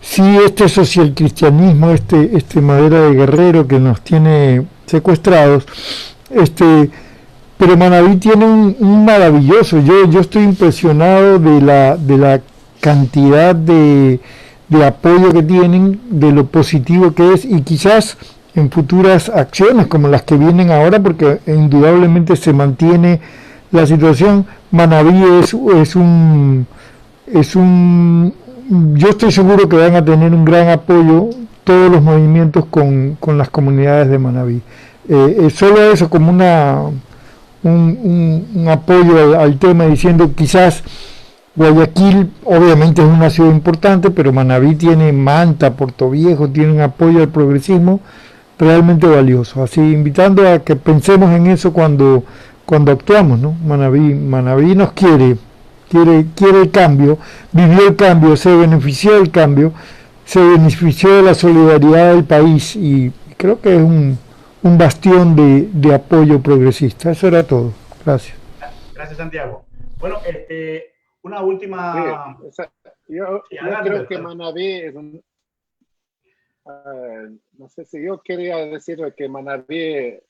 Speaker 7: este socialcristianismo, este Madera de Guerrero que nos tiene secuestrados, pero Manabí tiene un maravilloso, yo estoy impresionado de la cantidad de apoyo que tienen, de lo positivo que es, y quizás en futuras acciones como las que vienen ahora, porque indudablemente se mantiene la situación. Manabí yo estoy seguro que van a tener un gran apoyo todos los movimientos con las comunidades de Manabí. Solo eso como un apoyo al tema, diciendo quizás Guayaquil obviamente es una ciudad importante, pero Manabí tiene, Manta, Puerto Viejo, tiene un apoyo al progresismo realmente valioso. Así, invitando a que pensemos en eso cuando actuamos, ¿no? Manabí nos quiere el cambio, vivió el cambio, se benefició del cambio, se benefició de la solidaridad del país, y creo que es un bastión de apoyo progresista. Eso era todo. Gracias.
Speaker 3: Gracias, Santiago. Bueno, una última...
Speaker 5: Yo creo que Manabí es no sé si yo quería decir que Manabí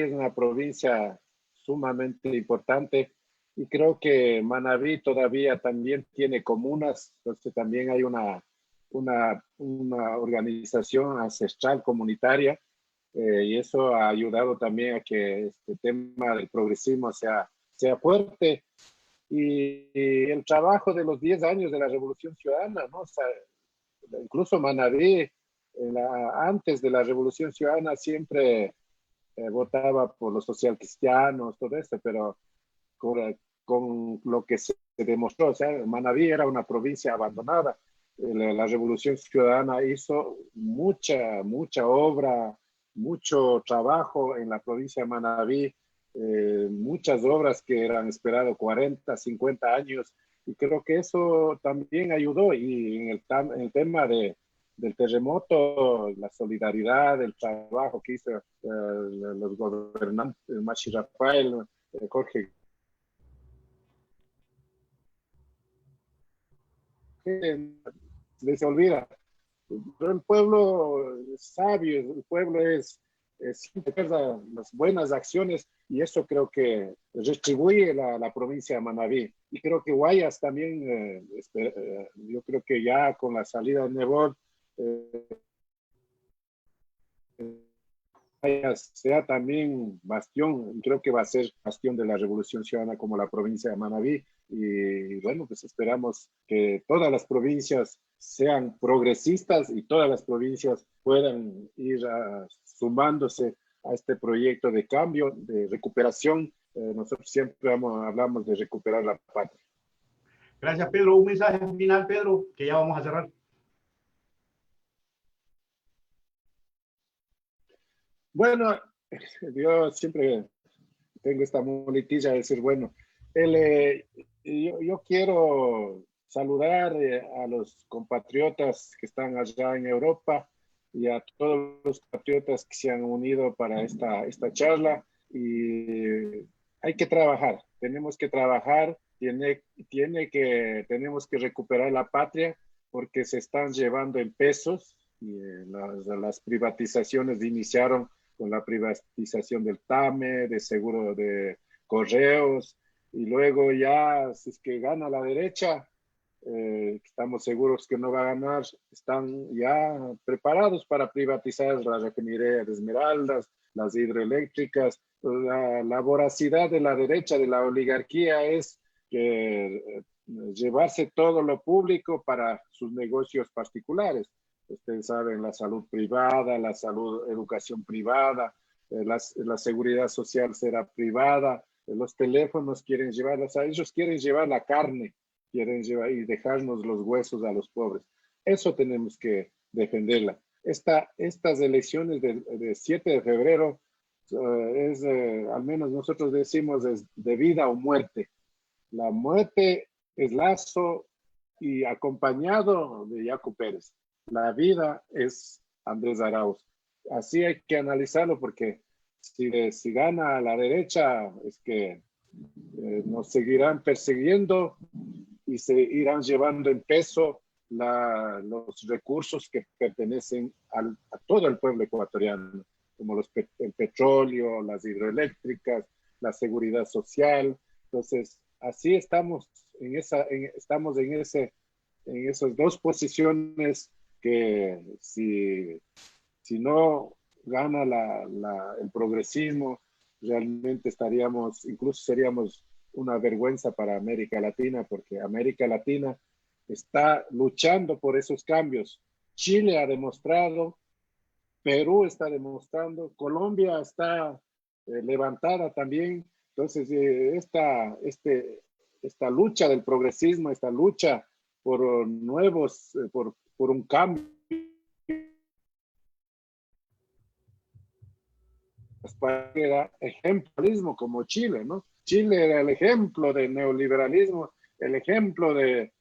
Speaker 5: es una provincia sumamente importante, y creo que Manabí todavía también tiene comunas, entonces también hay una organización ancestral comunitaria, y eso ha ayudado también a que este tema del progresismo sea fuerte. Y el trabajo de los 10 años de la Revolución Ciudadana, ¿no? O sea, incluso Manabí, antes de la Revolución Ciudadana, siempre votaba por los socialcristianos, todo esto, pero con lo que se demostró, o sea, Manabí era una provincia abandonada. La Revolución Ciudadana hizo mucha obra, mucho trabajo en la provincia de Manabí, muchas obras que eran esperadas 40, 50 años, y creo que eso también ayudó. Y en el tema del terremoto, la solidaridad, el trabajo que hizo los gobernantes, Machi Rafael, Jorge se les olvida. Pero el pueblo es sabio, el pueblo siempre recuerda las buenas acciones y eso creo que retribuye la provincia de Manabí. Y creo que Guayas también, yo creo que ya con la salida de Nebot, sea también bastión, creo que va a ser bastión de la Revolución Ciudadana como la provincia de Manabí. Y bueno, pues esperamos que todas las provincias sean progresistas y todas las provincias puedan ir sumándose a este proyecto de cambio, de recuperación. Nosotros siempre hablamos de recuperar la patria.
Speaker 3: Gracias, Pedro. Un mensaje final, Pedro, que ya vamos a cerrar.
Speaker 5: Bueno, yo siempre tengo esta muletilla de decir, bueno, yo quiero saludar a los compatriotas que están allá en Europa y a todos los compatriotas que se han unido para esta charla. Y hay que trabajar, tenemos que trabajar, tenemos que recuperar la patria porque se están llevando en pesos y las privatizaciones iniciaron con la privatización del TAME, de seguro de correos, y luego ya, si es que gana la derecha, estamos seguros que no va a ganar, están ya preparados para privatizar la refinería de Esmeraldas, las hidroeléctricas. La voracidad de la derecha, de la oligarquía, es que llevarse todo lo público para sus negocios particulares. Ustedes saben, la salud privada, la educación privada, la seguridad social será privada, los teléfonos quieren llevarlas a ellos, quieren llevar la carne, quieren llevar y dejarnos los huesos a los pobres. Eso tenemos que defenderla. Estas elecciones de 7 de febrero al menos nosotros decimos, es de vida o muerte. La muerte es Lasso y acompañado de Yacu Pérez. La vida es Andrés Arauz. Así hay que analizarlo porque si gana a la derecha es que nos seguirán persiguiendo y se irán llevando en peso los recursos que pertenecen a todo el pueblo ecuatoriano, como el petróleo, las hidroeléctricas, la seguridad social. Entonces, así estamos en esas dos posiciones que si no gana el progresismo, realmente incluso seríamos una vergüenza para América Latina, porque América Latina está luchando por esos cambios. Chile ha demostrado, Perú está demostrando, Colombia está levantada también. Entonces, esta lucha del progresismo, esta lucha por por un cambio, era ejemplarismo como Chile, ¿no? Chile era el ejemplo de neoliberalismo, el ejemplo de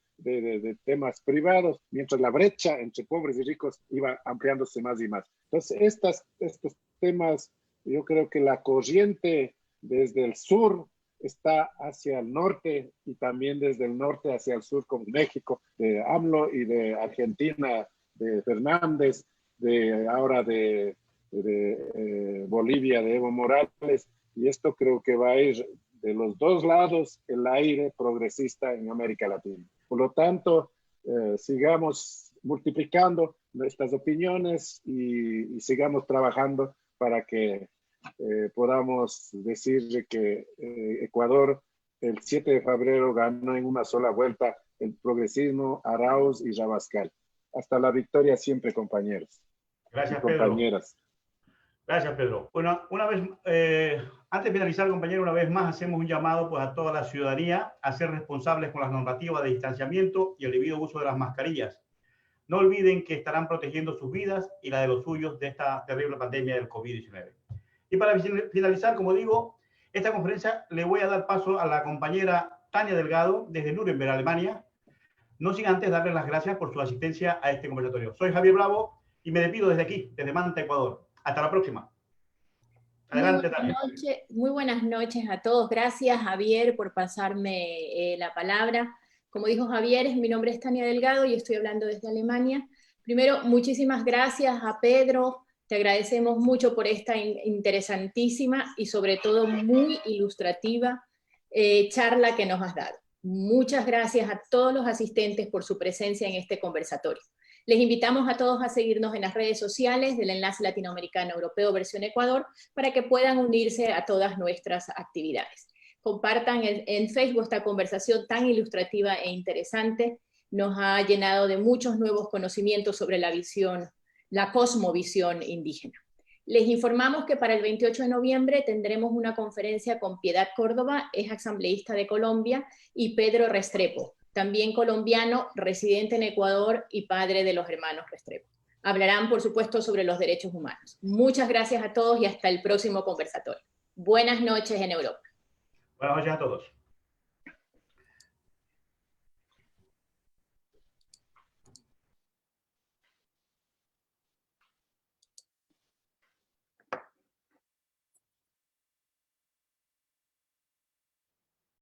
Speaker 5: temas privados, mientras la brecha entre pobres y ricos iba ampliándose más y más. Entonces, estos temas, yo creo que la corriente desde el sur está hacia el norte y también desde el norte hacia el sur con México, de AMLO y de Argentina, de Fernández, ahora de Bolivia, de Evo Morales, y esto creo que va a ir de los dos lados el aire progresista en América Latina. Por lo tanto, sigamos multiplicando estas opiniones y sigamos trabajando para que podamos decir que Ecuador el 7 de febrero ganó en una sola vuelta el progresismo, Arauz y Rabascal. Hasta la victoria siempre, compañeros.
Speaker 3: Gracias,
Speaker 5: y compañeras.
Speaker 3: Pedro. Gracias, Pedro. Bueno, antes de finalizar, compañero, una vez más hacemos un llamado pues, a toda la ciudadanía a ser responsables con las normativas de distanciamiento y el debido uso de las mascarillas. No olviden que estarán protegiendo sus vidas y la de los suyos de esta terrible pandemia del COVID-19. Y para finalizar, como digo, esta conferencia le voy a dar paso a la compañera Tania Delgado desde Nuremberg, Alemania, no sin antes darles las gracias por su asistencia a este conversatorio. Soy Javier Bravo y me despido desde aquí, desde Manta, Ecuador. Hasta la próxima. Adelante, Tania.
Speaker 1: Muy buenas noches a todos. Gracias, Javier, por pasarme la palabra. Como dijo Javier, mi nombre es Tania Delgado y estoy hablando desde Alemania. Primero, muchísimas gracias a Pedro, te agradecemos mucho por esta interesantísima y sobre todo muy ilustrativa charla que nos has dado. Muchas gracias a todos los asistentes por su presencia en este conversatorio. Les invitamos a todos a seguirnos en las redes sociales del Enlace Latinoamericano Europeo versión Ecuador para que puedan unirse a todas nuestras actividades. Compartan en Facebook esta conversación tan ilustrativa e interesante. Nos ha llenado de muchos nuevos conocimientos sobre la visión, la cosmovisión indígena. Les informamos que para el 28 de noviembre tendremos una conferencia con Piedad Córdoba, es asambleísta de Colombia, y Pedro Restrepo, también colombiano, residente en Ecuador y padre de los hermanos Restrepo. Hablarán, por supuesto, sobre los derechos humanos. Muchas gracias a todos y hasta el próximo conversatorio. Buenas noches en Europa.
Speaker 3: Buenas noches a todos.